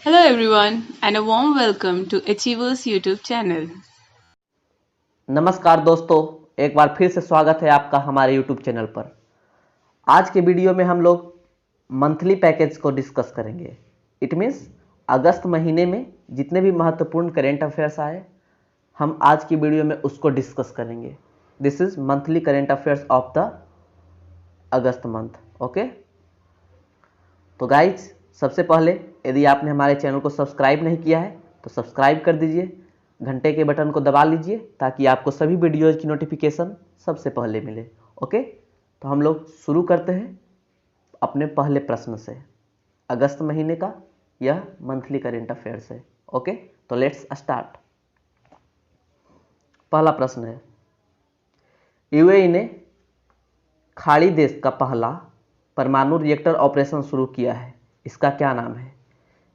Hello everyone and a warm welcome to Achievers YouTube channel. नमस्कार दोस्तों, एक बार फिर से स्वागत है आपका हमारे YouTube चैनल पर। आज के वीडियो में हम लोग मंथली पैकेज को डिस्कस करेंगे। इट मीन्स अगस्त महीने में जितने भी महत्वपूर्ण करेंट अफेयर्स आए, हम आज की वीडियो में उसको डिस्कस करेंगे। This is monthly current affairs of the August month. Okay, तो गाइज सबसे पहले यदि आपने हमारे चैनल को सब्सक्राइब नहीं किया है तो सब्सक्राइब कर दीजिए, घंटे के बटन को दबा लीजिए ताकि आपको सभी वीडियोज की नोटिफिकेशन सबसे पहले मिले। ओके, तो हम लोग शुरू करते हैं अपने पहले प्रश्न से। अगस्त महीने का यह मंथली करेंट अफेयर्स है। ओके, तो लेट्स स्टार्ट। पहला प्रश्न है, यूएई ने खाड़ी देश का पहला परमाणु रिएक्टर ऑपरेशन शुरू किया है, इसका क्या नाम है?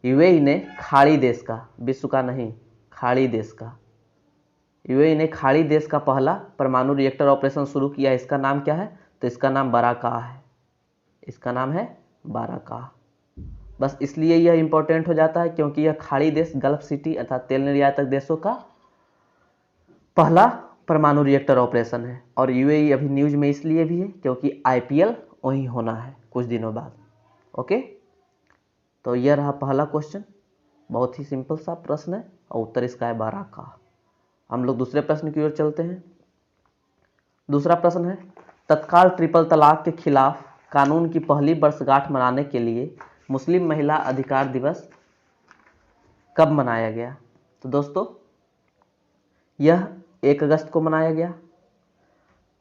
यूएई ने खाड़ी देश का, विश्व का नहीं, खाड़ी देश का, यूएई ने खाड़ी देश का पहला परमाणु रिएक्टर ऑपरेशन शुरू किया है, इसका नाम क्या है? तो इसका नाम बाराका है। इसका नाम है बाराका। बस इसलिए यह इंपॉर्टेंट हो जाता है क्योंकि यह खाड़ी देश गल्फ सिटी अर्थात तेल निर्यातक देशों का पहला परमाणु रिएक्टर ऑपरेशन है। और यूएई अभी न्यूज में इसलिए भी है क्योंकि आईपीएल वहीं होना है कुछ दिनों बाद। ओके, तो यह रहा पहला क्वेश्चन। बहुत ही सिंपल सा प्रश्न है और उत्तर इसका है बाराका। हम लोग दूसरे प्रश्न की ओर चलते हैं। दूसरा प्रश्न है, तत्काल ट्रिपल तलाक के खिलाफ कानून की पहली वर्षगांठ मनाने के लिए मुस्लिम महिला अधिकार दिवस कब मनाया गया? तो दोस्तों यह 1 अगस्त को मनाया गया।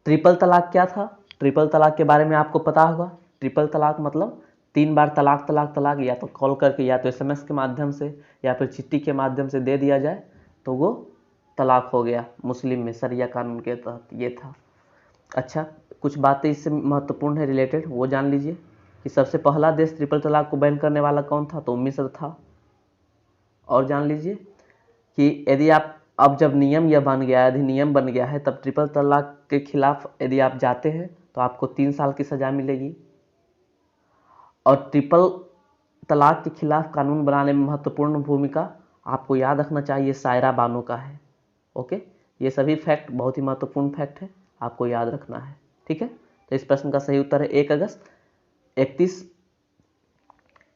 ट्रिपल तलाक क्या था? ट्रिपल तलाक के बारे में आपको पता होगा। ट्रिपल तलाक मतलब 3 बार तलाक तलाक तलाक, या तो कॉल करके या तो एसएमएस के माध्यम से या फिर चिट्ठी के माध्यम से दे दिया जाए तो वो तलाक हो गया। मुस्लिम में शरिया कानून के तहत ये था। अच्छा, कुछ बातें इससे महत्वपूर्ण है रिलेटेड, वो जान लीजिए कि सबसे पहला देश ट्रिपल तलाक को बैन करने वाला कौन था? तो मिस्र था। और जान लीजिए कि यदि आप अब जब नियम यह बन गया, अधिनियम बन गया है, तब ट्रिपल तलाक के खिलाफ यदि आप जाते हैं तो आपको 3 साल की सजा मिलेगी। और ट्रिपल तलाक के खिलाफ कानून बनाने में महत्वपूर्ण भूमिका आपको याद रखना चाहिए सायरा बानो का है। ओके, ये सभी फैक्ट बहुत ही महत्वपूर्ण फैक्ट है, आपको याद रखना है। ठीक है, तो इस प्रश्न का सही उत्तर है 1 अगस्त।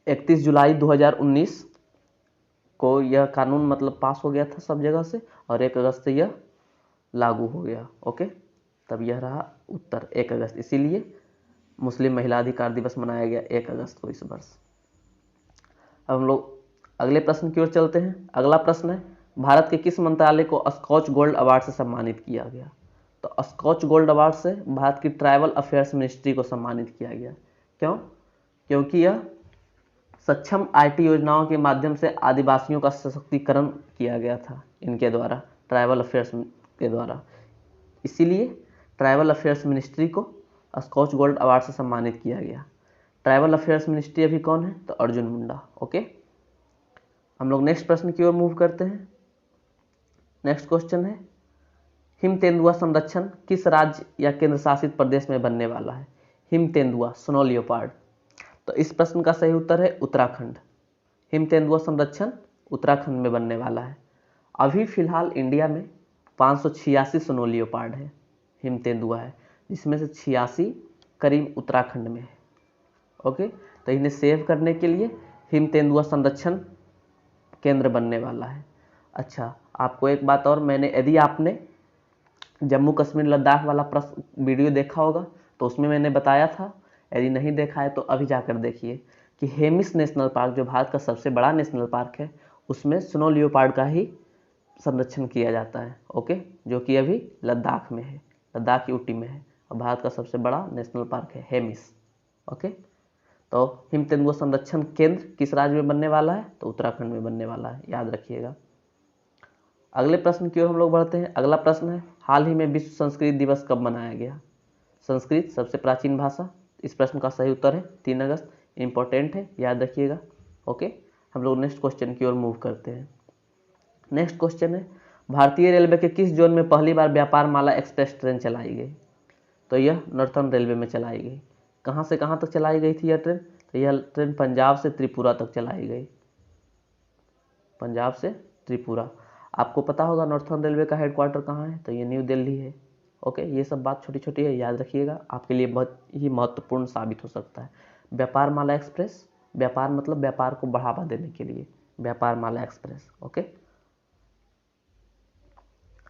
31 जुलाई 2019 को यह कानून मतलब पास हो गया था सब जगह से और 1 अगस्त से यह लागू हो गया। ओके, तब यह रहा उत्तर 1 अगस्त, इसीलिए मुस्लिम महिला अधिकार दिवस मनाया गया 1 अगस्त को इस वर्ष। अब हम लोग अगले प्रश्न की ओर चलते हैं। अगला प्रश्न है, भारत के किस मंत्रालय को स्कॉच गोल्ड अवार्ड से सम्मानित किया गया? तो स्कॉच गोल्ड अवार्ड से भारत की ट्राइबल अफेयर्स मिनिस्ट्री को सम्मानित किया गया। क्यों? क्योंकि यह सक्षम आईटी योजनाओं के माध्यम से आदिवासियों का सशक्तिकरण किया गया था इनके द्वारा, ट्राइबल अफेयर्स के द्वारा। इसीलिए ट्राइबल अफेयर्स मिनिस्ट्री को स्कॉच गोल्ड अवार्ड से सम्मानित किया गया। ट्राइबल अफेयर्स मिनिस्ट्री अभी कौन है? तो अर्जुन मुंडा। ओके, हम लोग नेक्स्ट प्रश्न की ओर मूव करते हैं। नेक्स्ट क्वेश्चन है, हिम तेंदुआ संरक्षण किस राज्य या केंद्र शासित प्रदेश में बनने वाला है? हिम तेंदुआ, स्नो लियोपार्ड। तो इस प्रश्न का सही उत्तर है उत्तराखंड। हिम तेंदुआ संरक्षण उत्तराखंड में बनने वाला है। अभी फिलहाल इंडिया में 586 स्नो लियोपार्ड है, हिम तेंदुआ है, जिसमें से 86 करीब उत्तराखंड में है। ओके, तो इन्हें सेव करने के लिए हिम तेंदुआ संरक्षण केंद्र बनने वाला है। अच्छा, आपको एक बात और, मैंने यदि आपने जम्मू कश्मीर लद्दाख वाला वीडियो देखा होगा तो उसमें मैंने बताया था, यदि नहीं देखा है तो अभी जाकर देखिए कि हेमिस नेशनल पार्क जो भारत का सबसे बड़ा नेशनल पार्क है उसमें स्नो लियोपार्ड का ही संरक्षण किया जाता है। ओके, जो कि अभी लद्दाख में है, लद्दाख यूटी में है और भारत का सबसे बड़ा नेशनल पार्क है हेमिस। ओके, तो हिम तेंदुआ संरक्षण केंद्र किस राज्य में बनने वाला है? तो उत्तराखंड में बनने वाला है, याद रखिएगा। अगले प्रश्न की ओर हम लोग बढ़ते हैं। अगला प्रश्न है, हाल ही में विश्व संस्कृत दिवस कब मनाया गया? संस्कृत सबसे प्राचीन भाषा, इस प्रश्न का सही उत्तर है 3 अगस्त। इंपॉर्टेंट है, याद रखिएगा। ओके, हम लोग नेक्स्ट क्वेश्चन की ओर मूव करते हैं। नेक्स्ट क्वेश्चन है, भारतीय रेलवे के किस जोन में पहली बार व्यापार माला एक्सप्रेस ट्रेन चलाई गई? तो यह नॉर्थर्न रेलवे में चलाई गई। कहाँ से कहाँ तक चलाई गई थी यह ट्रेन? तो यह ट्रेन पंजाब से त्रिपुरा तक चलाई गई। पंजाब से त्रिपुरा। आपको पता होगा नॉर्थर्न रेलवे का हेडक्वार्टर कहाँ है, तो ये न्यू दिल्ली है। ओके, ये सब बात छोटी छोटी है, याद रखिएगा, आपके लिए बहुत ही महत्वपूर्ण साबित हो सकता है। व्यापार माला एक्सप्रेस, व्यापार मतलब व्यापार को बढ़ावा देने के लिए व्यापार माला एक्सप्रेस। ओके,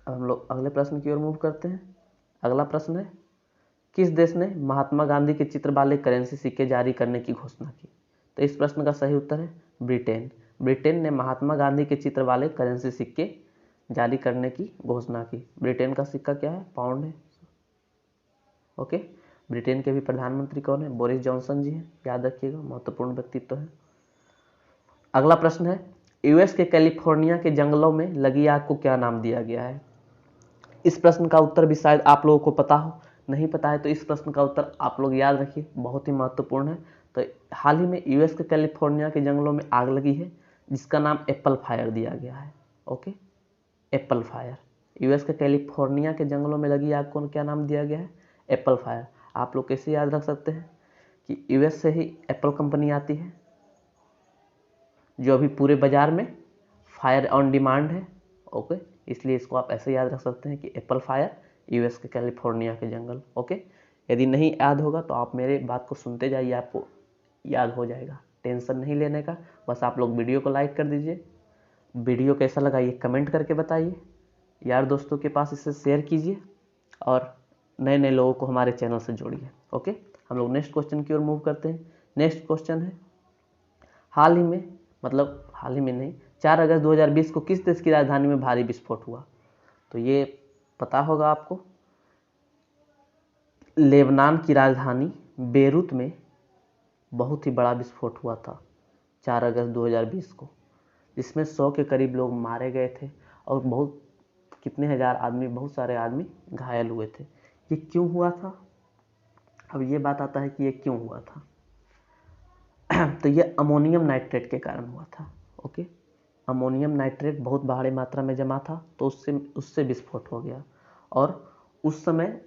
अब हम लोग अगले प्रश्न की ओर मूव करते हैं। अगला प्रश्न है, किस देश ने महात्मा गांधी के चित्र वाले करेंसी सिक्के जारी करने की घोषणा की? तो इस प्रश्न का सही उत्तर है ब्रिटेन। ब्रिटेन ने महात्मा गांधी के चित्र वाले करेंसी सिक्के जारी करने की घोषणा की। ब्रिटेन का सिक्का क्या है? पाउंड है। ओके, ब्रिटेन के भी प्रधानमंत्री कौन है? बोरिस जॉनसन जी हैं, याद रखिएगा, महत्वपूर्ण व्यक्तित्व है। अगला प्रश्न है, यूएस के कैलिफोर्निया के जंगलों में लगी आग को क्या नाम दिया गया है? इस प्रश्न का उत्तर भी शायद आप लोगों को पता हो, नहीं पता है तो इस प्रश्न का उत्तर आप लोग याद रखिए, बहुत ही महत्वपूर्ण है। तो हाल ही में यूएस के कैलिफोर्निया के जंगलों में आग लगी है जिसका नाम एप्पल फायर दिया गया है। Okay, Apple fire. यूएस के कैलिफोर्निया के जंगलों में लगी आग को क्या नाम दिया गया है? Apple fire. आप लोग कैसे याद रख सकते हैं कि यूएस से ही एप्पल कंपनी आती है जो अभी पूरे बाजार में फायर ऑन डिमांड है। ओके, इसलिए इसको आप ऐसे याद रख सकते हैं कि एप्पल फायर, यूएस के कैलिफोर्निया के जंगल। ओके, यदि नहीं याद होगा तो आप मेरे बात को सुनते जाइए, आपको याद हो जाएगा, टेंशन नहीं लेने का। बस आप लोग वीडियो को लाइक कर दीजिए, वीडियो कैसा लगा ये कमेंट करके बताइए, यार दोस्तों के पास इसे शेयर कीजिए और नए नए लोगों को हमारे चैनल से जोड़िए। ओके, हम लोग नेक्स्ट क्वेश्चन की ओर मूव करते हैं। नेक्स्ट क्वेश्चन है, हाल ही में नहीं, 4 अगस्त 2020 को किस देश की राजधानी में भारी विस्फोट हुआ? तो ये पता होगा आपको, लेबनान की राजधानी बेरूत में बहुत ही बड़ा विस्फोट हुआ था 4 अगस्त 2020 को, जिसमें 100 के करीब लोग मारे गए थे और बहुत सारे आदमी घायल हुए थे। ये क्यों हुआ था? अब ये बात आता है कि ये क्यों हुआ था। तो ये अमोनियम नाइट्रेट के कारण हुआ था। ओके, अमोनियम नाइट्रेट बहुत भारी मात्रा में जमा था तो उससे विस्फोट हो गया। और उस समय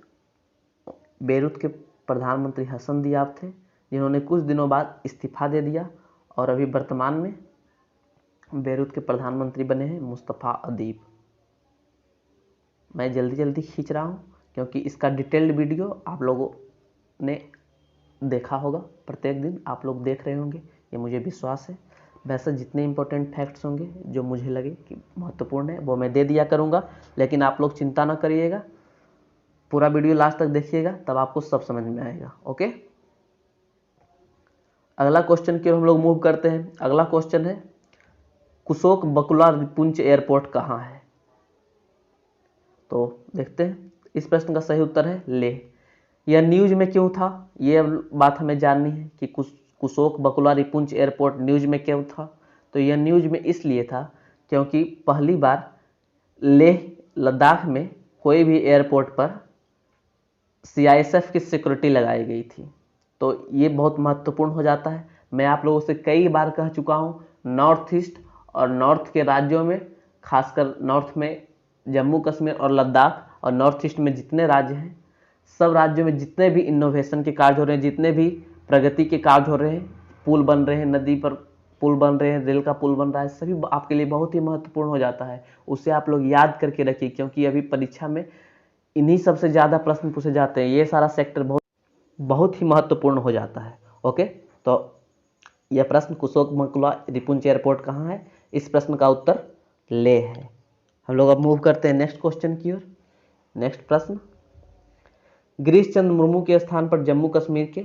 बेरूत के प्रधानमंत्री हसन दियाब थे, जिन्होंने कुछ दिनों बाद इस्तीफा दे दिया और अभी वर्तमान में बेरूत के प्रधानमंत्री बने हैं मुस्तफ़ा अदीब। मैं जल्दी जल्दी खींच रहा हूँ क्योंकि इसका डिटेल्ड वीडियो आप लोगों ने देखा होगा, प्रत्येक दिन आप लोग देख रहे होंगे, ये मुझे विश्वास है। वैसे जितने इंपॉर्टेंट फैक्ट्स होंगे जो मुझे लगे कि महत्वपूर्ण है वो मैं दे दिया करूँगा, लेकिन आप लोग चिंता ना करिएगा, पूरा वीडियो लास्ट तक देखिएगा तब आपको सब समझ में आएगा। ओके, अगला क्वेश्चन की ओर हम लोग मूव करते हैं। अगला क्वेश्चन है, कुशोक बकुला रिपुंज एयरपोर्ट कहाँ है? तो देखते हैं, इस प्रश्न का सही उत्तर है लेह। यह न्यूज में क्यों था, ये बात हमें जाननी है कि कुशोक बकुला रिपुंज एयरपोर्ट न्यूज में क्यों था। तो यह न्यूज में इसलिए था क्योंकि पहली बार लेह लद्दाख में कोई भी एयरपोर्ट पर सीआईएसएफ की सिक्योरिटी लगाई गई थी। तो ये बहुत महत्वपूर्ण हो जाता है। मैं आप लोगों से कई बार कह चुका हूँ, नॉर्थ ईस्ट और नॉर्थ के राज्यों में, खासकर नॉर्थ में जम्मू कश्मीर और लद्दाख और नॉर्थ ईस्ट में जितने राज्य हैं, सब राज्यों में जितने भी इनोवेशन के कार्य हो रहे हैं, जितने भी प्रगति के कार्य हो रहे हैं, पुल बन रहे हैं, नदी पर पुल बन रहे हैं, रेल का पुल बन रहा है, सभी आपके लिए बहुत ही महत्वपूर्ण हो जाता है। उसे आप लोग याद करके रखिए क्योंकि अभी परीक्षा में इन्हीं सबसे ज़्यादा प्रश्न पूछे जाते हैं। ये सारा सेक्टर बहुत ही महत्वपूर्ण हो जाता है। ओके, तो यह प्रश्न कुशोक बकुला रिपुंज एयरपोर्ट कहाँ है, इस प्रश्न का उत्तर लेह है। हम लोग अब मूव करते हैं नेक्स्ट क्वेश्चन की ओर। नेक्स्ट प्रश्न, गिरीश चंद्र मुर्मू के स्थान पर जम्मू कश्मीर के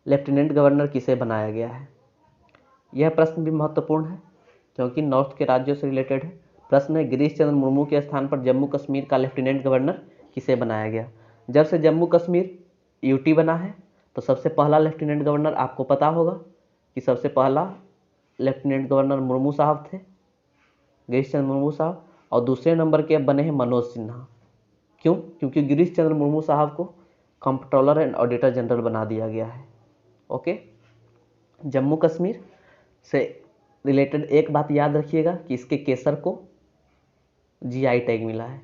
लेफ्टिनेंट गवर्नर किसे बनाया गया है? यह प्रश्न भी महत्वपूर्ण है क्योंकि नॉर्थ के राज्यों से रिलेटेड है। प्रश्न है, गिरीश चंद्र मुर्मू के स्थान पर जम्मू कश्मीर का लेफ्टिनेंट गवर्नर किसे बनाया गया? जब से जम्मू कश्मीर यूटी बना है तो सबसे पहला लेफ्टिनेंट गवर्नर आपको पता होगा कि सबसे पहला लेफ्टिनेंट गवर्नर मुर्मू साहब थे, गिरीश चंद्र मुर्मू साहब, और दूसरे नंबर के अब बने हैं मनोज सिन्हा। क्यों? क्योंकि गिरीश चंद्र मुर्मू साहब को कंप्ट्रोलर एंड ऑडिटर जनरल बना दिया गया है। ओके, जम्मू कश्मीर से रिलेटेड एक बात याद रखिएगा कि इसके केसर को जीआई टैग मिला है।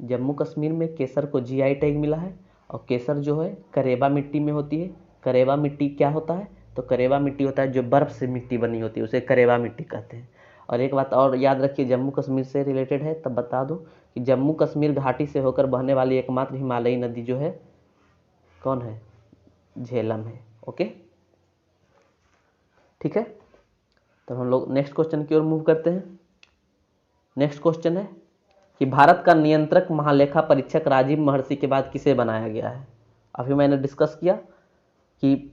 जम्मू कश्मीर में केसर को जीआई टैग मिला है और केसर जो है करेबा मिट्टी में होती है। करेबा मिट्टी क्या होता है? तो करेबा मिट्टी होता है जो बर्फ से मिट्टी बनी होती है, उसे करेबा मिट्टी कहते हैं। और एक बात और याद रखिए, जम्मू कश्मीर से रिलेटेड है तब बता दूं कि जम्मू कश्मीर घाटी से होकर बहने वाली एकमात्र हिमालयी नदी जो है कौन है, झेलम है। ओके, ठीक है। तो हम लोग नेक्स्ट क्वेश्चन की ओर मूव करते हैं। नेक्स्ट क्वेश्चन है कि भारत का नियंत्रक महालेखा परीक्षक राजीव महर्षि के बाद किसे बनाया गया है। अभी मैंने डिस्कस किया कि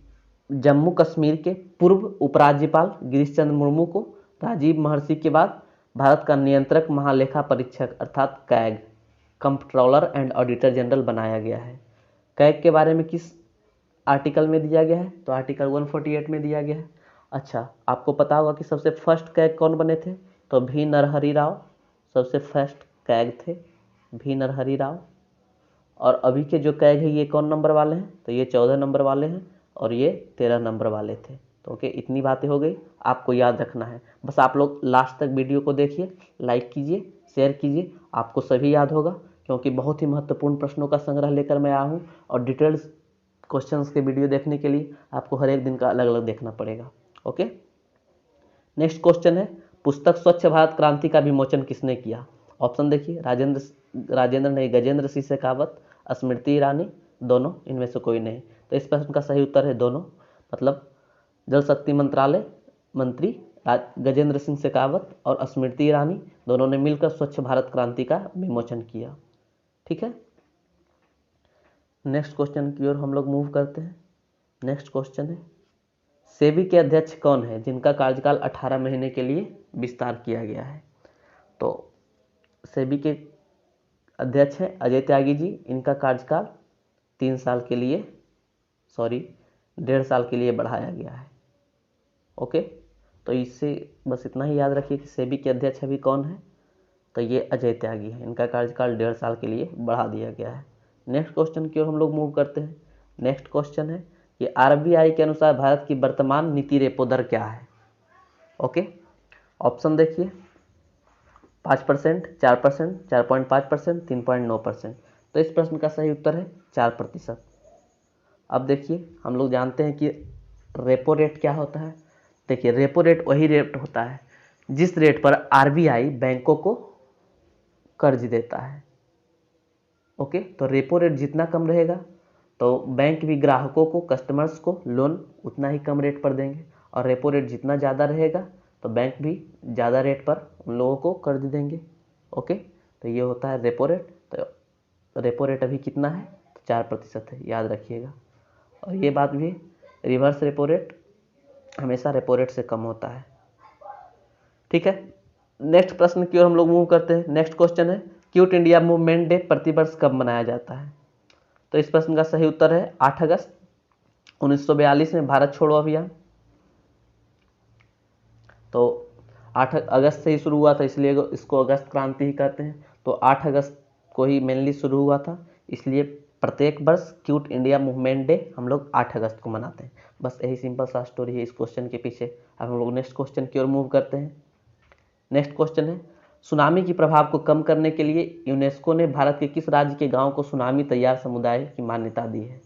जम्मू कश्मीर के पूर्व उपराज्यपाल गिरीश चंद्र मुर्मू को राजीव महर्षि के बाद भारत का नियंत्रक महालेखा परीक्षक अर्थात CAG, comptroller and auditor general बनाया गया है। कैग के बारे में किस आर्टिकल में दिया गया है, तो आर्टिकल 148 में दिया गया है। अच्छा, आपको पता होगा कि सबसे फर्स्ट कैग कौन बने थे, तो भी नरहरि राव सबसे फर्स्ट कैग थे, भी नरहरि राव। और अभी के जो कैग है ये कौन नंबर वाले हैं, तो ये 14 नंबर वाले हैं और ये 13 नंबर वाले थे। तो ओके, इतनी बातें हो गई, आपको याद रखना है। बस आप लोग लास्ट तक वीडियो को देखिए, लाइक कीजिए, शेयर कीजिए, आपको सभी याद होगा, क्योंकि बहुत ही महत्वपूर्ण प्रश्नों का संग्रह लेकर मैं आया हूँ। और डिटेल्स क्वेश्चंस के वीडियो देखने के लिए आपको हर एक दिन का अलग अलग देखना पड़ेगा। ओके, नेक्स्ट क्वेश्चन है, पुस्तक स्वच्छ भारत क्रांति का विमोचन किसने किया। ऑप्शन देखिए, राजेंद्र नहीं, गजेंद्र सिंह शेखावत, स्मृति ईरानी, दोनों, इनमें से कोई नहीं। तो इस प्रश्न का सही उत्तर है दोनों, मतलब जल शक्ति मंत्रालय मंत्री गजेंद्र सिंह शेखावत और स्मृति ईरानी दोनों ने मिलकर स्वच्छ भारत क्रांति का विमोचन किया। ठीक है, नेक्स्ट क्वेश्चन की ओर हम लोग मूव करते हैं। नेक्स्ट क्वेश्चन है, सेबी के अध्यक्ष कौन है जिनका कार्यकाल 18 महीने के लिए विस्तार किया गया है। तो सेबी के अध्यक्ष हैं अजय त्यागी जी, इनका कार्यकाल 3 साल के लिए 1.5 साल के लिए बढ़ाया गया है। ओके, तो इससे बस इतना ही याद रखिए कि सेबी के अध्यक्ष अभी कौन है, तो ये अजय त्यागी है, इनका कार्यकाल 1.5 साल के लिए बढ़ा दिया गया है। नेक्स्ट क्वेश्चन की ओर हम लोग मूव करते हैं। नेक्स्ट क्वेश्चन है कि आरबीआई के अनुसार भारत की वर्तमान नीति रेपो दर क्या है। ओके, ऑप्शन देखिए, 5%, 4%, 4.5%, 3.9%। तो इस प्रश्न का सही उत्तर है 4%। अब देखिए, हम लोग जानते हैं कि रेपो रेट क्या होता है। देखिए, रेपो रेट वही रेट होता है जिस रेट पर आरबीआई बैंकों को कर्ज देता है। ओके, तो रेपो रेट जितना कम रहेगा तो बैंक भी ग्राहकों को, कस्टमर्स को लोन उतना ही कम रेट पर देंगे, और रेपो रेट जितना ज़्यादा रहेगा तो बैंक भी ज़्यादा रेट पर उन लोगों को कर्ज देंगे। ओके, तो ये होता है रेपो रेट। तो रेपो रेट अभी कितना है, तो 4% है, याद रखिएगा। और ये बात भी, रिवर्स रेपो रेट हमेशा रेपो रेट से कम होता है। ठीक है, नेक्स्ट प्रश्न की ओर हम लोग मूव करते हैं। नेक्स्ट क्वेश्चन है, क्विट इंडिया मूवमेंट डे प्रतिवर्ष कब मनाया जाता है। तो इस प्रश्न का सही उत्तर है 8 अगस्त 1942 में भारत छोड़ो अभियान। तो 8 अगस्त से ही शुरू हुआ था, इसलिए इसको अगस्त क्रांति ही कहते हैं। तो 8 अगस्त को ही मेनली शुरू हुआ था, इसलिए प्रत्येक वर्ष क्विट इंडिया मूवमेंट डे हम लोग 8 अगस्त को मनाते हैं। बस यही सिंपल सा स्टोरी है इस क्वेश्चन के पीछे। अब हम लोग नेक्स्ट क्वेश्चन की ओर मूव करते हैं। नेक्स्ट क्वेश्चन है, सुनामी के प्रभाव को कम करने के लिए यूनेस्को ने भारत के किस राज्य के गांव को सुनामी तैयार समुदाय की मान्यता दी है।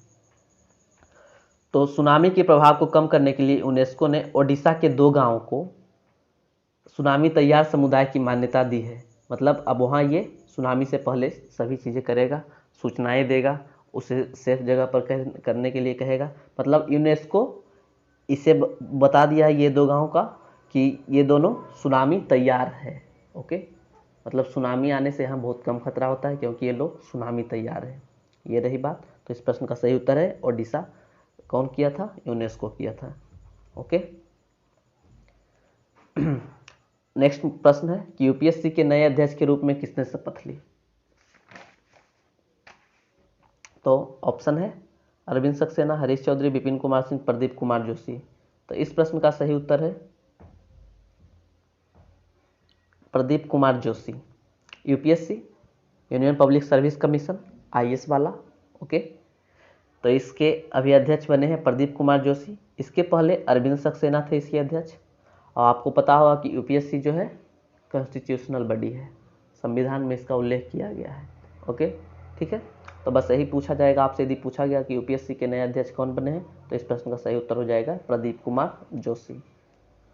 तो सुनामी के प्रभाव को कम करने के लिए यूनेस्को ने ओडिशा के 2 गांवों को सुनामी तैयार समुदाय की मान्यता दी है। मतलब अब वहाँ ये सुनामी से पहले सभी चीज़ें करेगा, सूचनाएं देगा, उसे सेफ जगह पर करने के लिए कहेगा। मतलब यूनेस्को इसे बता दिया है ये 2 गांव का कि ये दोनों सुनामी तैयार है। ओके, मतलब सुनामी आने से यहाँ बहुत कम खतरा होता है क्योंकि ये लोग सुनामी तैयार है। ये रही बात। तो इस प्रश्न का सही उत्तर है ओडिशा। कौन किया था, यूनेस्को किया था। ओके, नेक्स्ट प्रश्न है कि यूपीएससी के नए अध्यक्ष के रूप में किसने शपथ ली। तो ऑप्शन है अरविंद सक्सेना, हरीश चौधरी, विपिन कुमार सिंह, प्रदीप कुमार जोशी। तो इस प्रश्न का सही उत्तर है Pradeep Kumar Joshi, UPSC union public service commission IAS वाला। ओके, तो इसके अभी अध्यक्ष बने हैं प्रदीप कुमार जोशी। इसके पहले अरविंद सक्सेना थे इसके अध्यक्ष। और आपको पता होगा कि यूपीएससी जो है कॉन्स्टिट्यूशनल बॉडी है, संविधान में इसका उल्लेख किया गया है। ओके, ठीक है, तो बस यही पूछा जाएगा आपसे। यदि पूछा गया कि यूपीएससी के नए अध्यक्ष कौन बने हैं, तो इस प्रश्न का सही उत्तर हो जाएगा प्रदीप कुमार जोशी।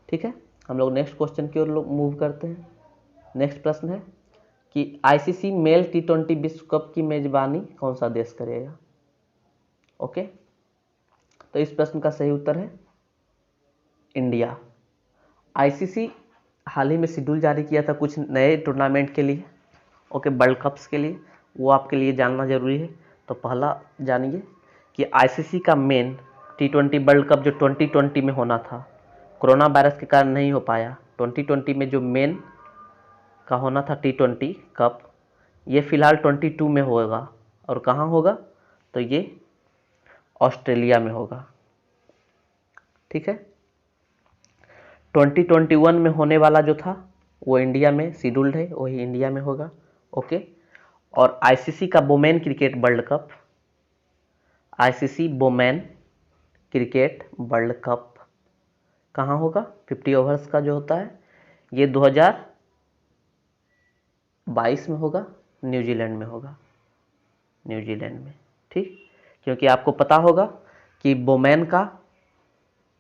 ठीक है, हम लोग नेक्स्ट क्वेश्चन की ओर मूव करते हैं। नेक्स्ट प्रश्न है कि आईसीसी मेल T20 विश्व कप की मेजबानी कौन सा देश करेगा। ओके, तो इस प्रश्न का सही उत्तर है इंडिया। आईसीसी हाल ही में शेड्यूल जारी किया था कुछ नए टूर्नामेंट के लिए, ओके, वर्ल्ड कप्स के लिए, वो आपके लिए जानना जरूरी है। तो पहला जानिए कि आईसीसी का मेन T20 वर्ल्ड कप जो 2020 में होना था, कोरोना वायरस के कारण नहीं हो पाया। 2020 में जो मेन का होना था T20 कप, ये फिलहाल 22 में होगा। और कहाँ होगा, तो ये ऑस्ट्रेलिया में होगा। ठीक है, 2021 में होने वाला जो था वो इंडिया में शेड्यूल्ड है, वही इंडिया में होगा। ओके, और आईसीसी का women cricket world cup, ICC women cricket world cup कहाँ होगा, 50 ओवर्स का जो होता है, ये 2022 में होगा, न्यूजीलैंड में होगा, न्यूजीलैंड में। ठीक, क्योंकि आपको पता होगा कि वुमेन का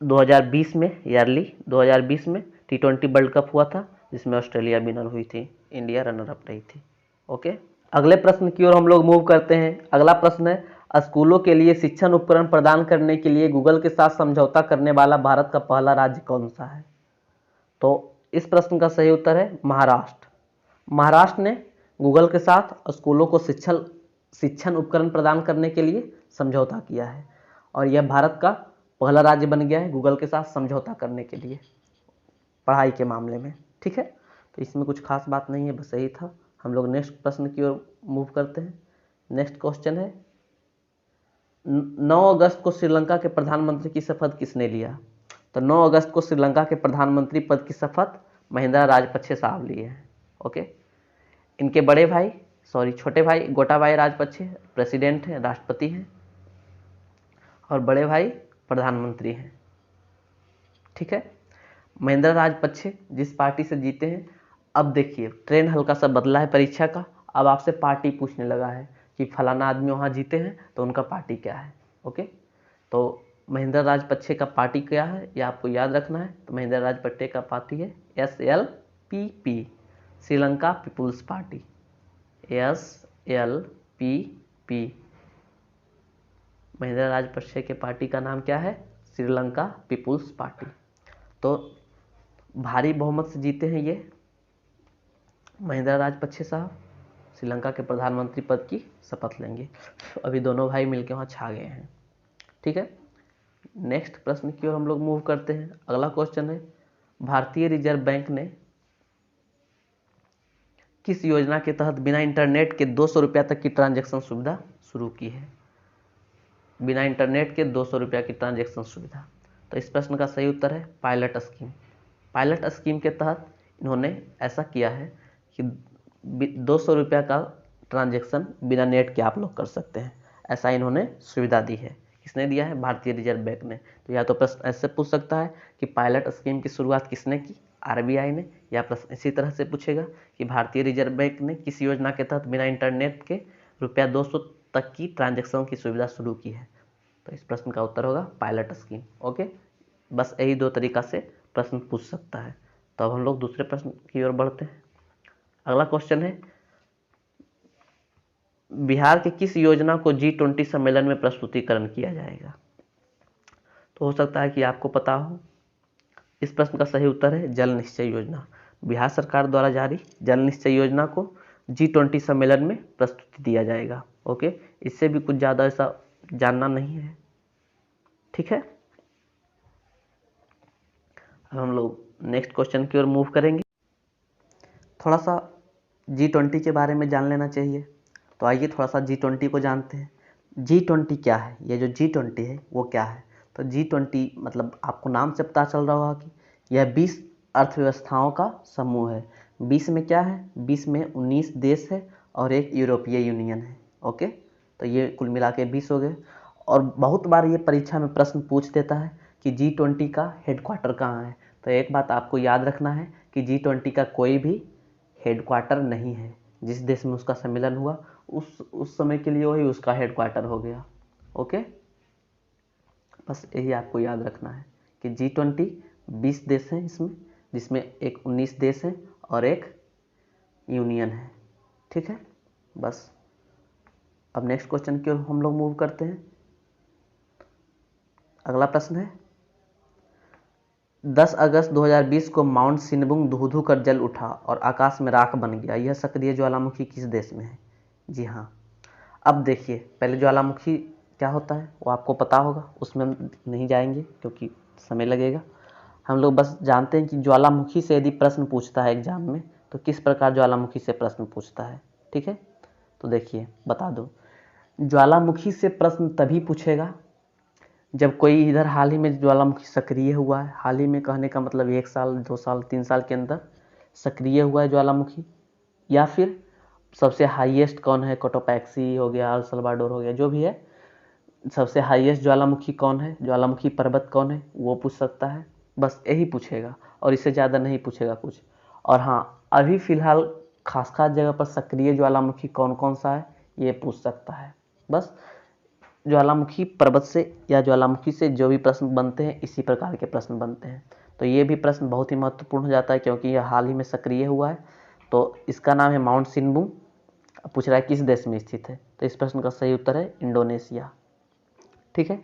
2020 में, ईयरली 2020 में T20 वर्ल्ड कप हुआ था, जिसमें ऑस्ट्रेलिया विनर हुई थी, इंडिया रनर अप रही थी। ओके, अगले प्रश्न की ओर हम लोग मूव करते हैं। अगला प्रश्न है, स्कूलों के लिए शिक्षण उपकरण प्रदान करने के लिए गूगल के साथ समझौता करने वाला भारत का पहला राज्य कौन सा है। तो इस प्रश्न का सही उत्तर है महाराष्ट्र। महाराष्ट्र ने गूगल के साथ स्कूलों को शिक्षण उपकरण प्रदान करने के लिए समझौता किया है, और यह भारत का पहला राज्य बन गया है गूगल के साथ समझौता करने के लिए पढ़ाई के मामले में। ठीक है, तो इसमें कुछ खास बात नहीं है, बस यही था। हम लोग नेक्स्ट प्रश्न की ओर मूव करते हैं। नेक्स्ट क्वेश्चन है, 9 अगस्त को श्रीलंका के प्रधानमंत्री की शपथ किसने लिया। तो 9 अगस्त को श्रीलंका के प्रधानमंत्री पद की शपथ महिंदा राजपक्षे साहब लिए हैं। ओके, इनके छोटे भाई गोटाबाया राजपक्षे प्रेसिडेंट हैं, राष्ट्रपति हैं, और बड़े भाई प्रधानमंत्री हैं। ठीक है, महिंदा राजपक्षे जिस पार्टी से जीते हैं, अब देखिए ट्रेंड हल्का सा बदला है परीक्षा का, अब आपसे पार्टी पूछने लगा है कि फलाना आदमी वहाँ जीते हैं तो उनका पार्टी क्या है। ओके, तो महिंदा राजपक्षे का पार्टी क्या है ये आपको याद रखना है। तो महिंदा राजपक्षे का पार्टी है SLPP, Sri Lanka people's party, SLPP। Mahinda Rajapaksa के पार्टी का नाम क्या है, श्रीलंका पीपुल्स पार्टी। तो भारी बहुमत से जीते हैं ये महिंदा राजपक्षे साहब, श्रीलंका के प्रधानमंत्री पद की शपथ लेंगे। अभी दोनों भाई मिलकर वहाँ छा गए हैं। ठीक है, नेक्स्ट प्रश्न की ओर हम लोग मूव करते हैं। अगला क्वेश्चन है, भारतीय रिजर्व बैंक ने किस योजना के तहत बिना इंटरनेट के 200 रुपया तक की ट्रांजैक्शन सुविधा शुरू की है। बिना इंटरनेट के 200 रुपया की ट्रांजैक्शन सुविधा। तो इस प्रश्न का सही उत्तर है पायलट स्कीम। पायलट स्कीम के तहत इन्होंने ऐसा किया है कि 200 रुपया का ट्रांजैक्शन बिना नेट के आप लोग कर सकते हैं, ऐसा इन्होंने सुविधा दी है। किसने दिया है, भारतीय रिजर्व बैंक ने। तो या तो प्रश्न ऐसे पूछ सकता है कि पायलट स्कीम की शुरुआत किसने की, RBI ने, या प्रश्न इसी तरह से पूछेगा कि भारतीय रिजर्व बैंक ने किस योजना के तहत बिना इंटरनेट के रुपया 200 तक की ट्रांजैक्शन की सुविधा शुरू की है। तो इस प्रश्न का उत्तर होगा पायलट स्कीम। ओके, बस यही दो तरीका से प्रश्न पूछ सकता है। तो अब हम लोग दूसरे प्रश्न की ओर बढ़ते हैं। अगला क्वेश्चन है, बिहार के किस योजना को G20 सम्मेलन में प्रस्तुतिकरण किया जाएगा। तो हो सकता है कि आपको पता हो। इस प्रश्न का सही उत्तर है जल निश्चय योजना। बिहार सरकार द्वारा जारी जल निश्चय योजना को G20 सम्मेलन में प्रस्तुति दिया जाएगा। ओके, इससे भी कुछ ज़्यादा ऐसा जानना नहीं है। ठीक है, अब हम लोग नेक्स्ट क्वेश्चन की ओर मूव करेंगे। थोड़ा सा G20 के बारे में जान लेना चाहिए, तो आइए थोड़ा सा G20 को जानते हैं। G20 क्या है, ये जो G20 है वो क्या है। तो G20 मतलब आपको नाम से पता चल रहा होगा कि यह 20 अर्थव्यवस्थाओं का समूह है। 20 में क्या है, 20 में 19 देश है और एक यूरोपीय यूनियन है। ओके, तो ये कुल मिला के 20 हो गए। और बहुत बार ये परीक्षा में प्रश्न पूछ देता है कि G20 का हेडक्वार्टर कहाँ है। तो एक बात आपको याद रखना है कि G20 का कोई भी हेडक्वार्टर नहीं है। जिस देश में उसका सम्मेलन हुआ उस समय के लिए वही उसका हेडक्वार्टर हो गया। ओके, बस यही आपको याद रखना है कि G20 20 देश हैं, इसमें जिसमें एक 19 देश हैं और एक यूनियन है। ठीक है, बस अब नेक्स्ट क्वेश्चन की ओर हम लोग मूव करते हैं। अगला प्रश्न है 10 अगस्त 2020 को माउंट सिनबुंग धू-धू कर जल उठा और आकाश में राख बन गया। यह सक्रिय ज्वालामुखी किस देश में है? जी हाँ, अब देखिए पहले ज्वालामुखी क्या होता है वो आपको पता होगा, उसमें नहीं जाएंगे क्योंकि समय लगेगा। हम लोग बस जानते हैं कि ज्वालामुखी से यदि प्रश्न पूछता है एग्जाम में तो किस प्रकार ज्वालामुखी से प्रश्न पूछता है। ठीक है, तो देखिए बता दो, ज्वालामुखी से प्रश्न तभी पूछेगा जब कोई इधर हाल ही में ज्वालामुखी सक्रिय हुआ है। हाल ही में कहने का मतलब 1 साल 2 साल 3 साल के अंदर सक्रिय हुआ है ज्वालामुखी, या फिर सबसे हाईएस्ट कौन है, कोटोपैक्सी हो गया, अल सल्वाडोर हो गया, जो भी है सबसे हाईएस्ट ज्वालामुखी कौन है, ज्वालामुखी पर्वत कौन है, वो पूछ सकता है। बस यही पूछेगा और इससे ज़्यादा नहीं पूछेगा कुछ। और हाँ, अभी फिलहाल खास खास जगह पर सक्रिय ज्वालामुखी कौन कौन सा है ये पूछ सकता है। बस ज्वालामुखी पर्वत से या ज्वालामुखी से जो भी प्रश्न बनते हैं इसी प्रकार के प्रश्न बनते हैं। तो ये भी प्रश्न बहुत ही महत्वपूर्ण हो जाता है क्योंकि यह हाल ही में सक्रिय हुआ है। तो इसका नाम है माउंट सिनबुंग। पूछ रहा है किस देश में स्थित है, तो इस प्रश्न का सही उत्तर है इंडोनेशिया। ठीक है,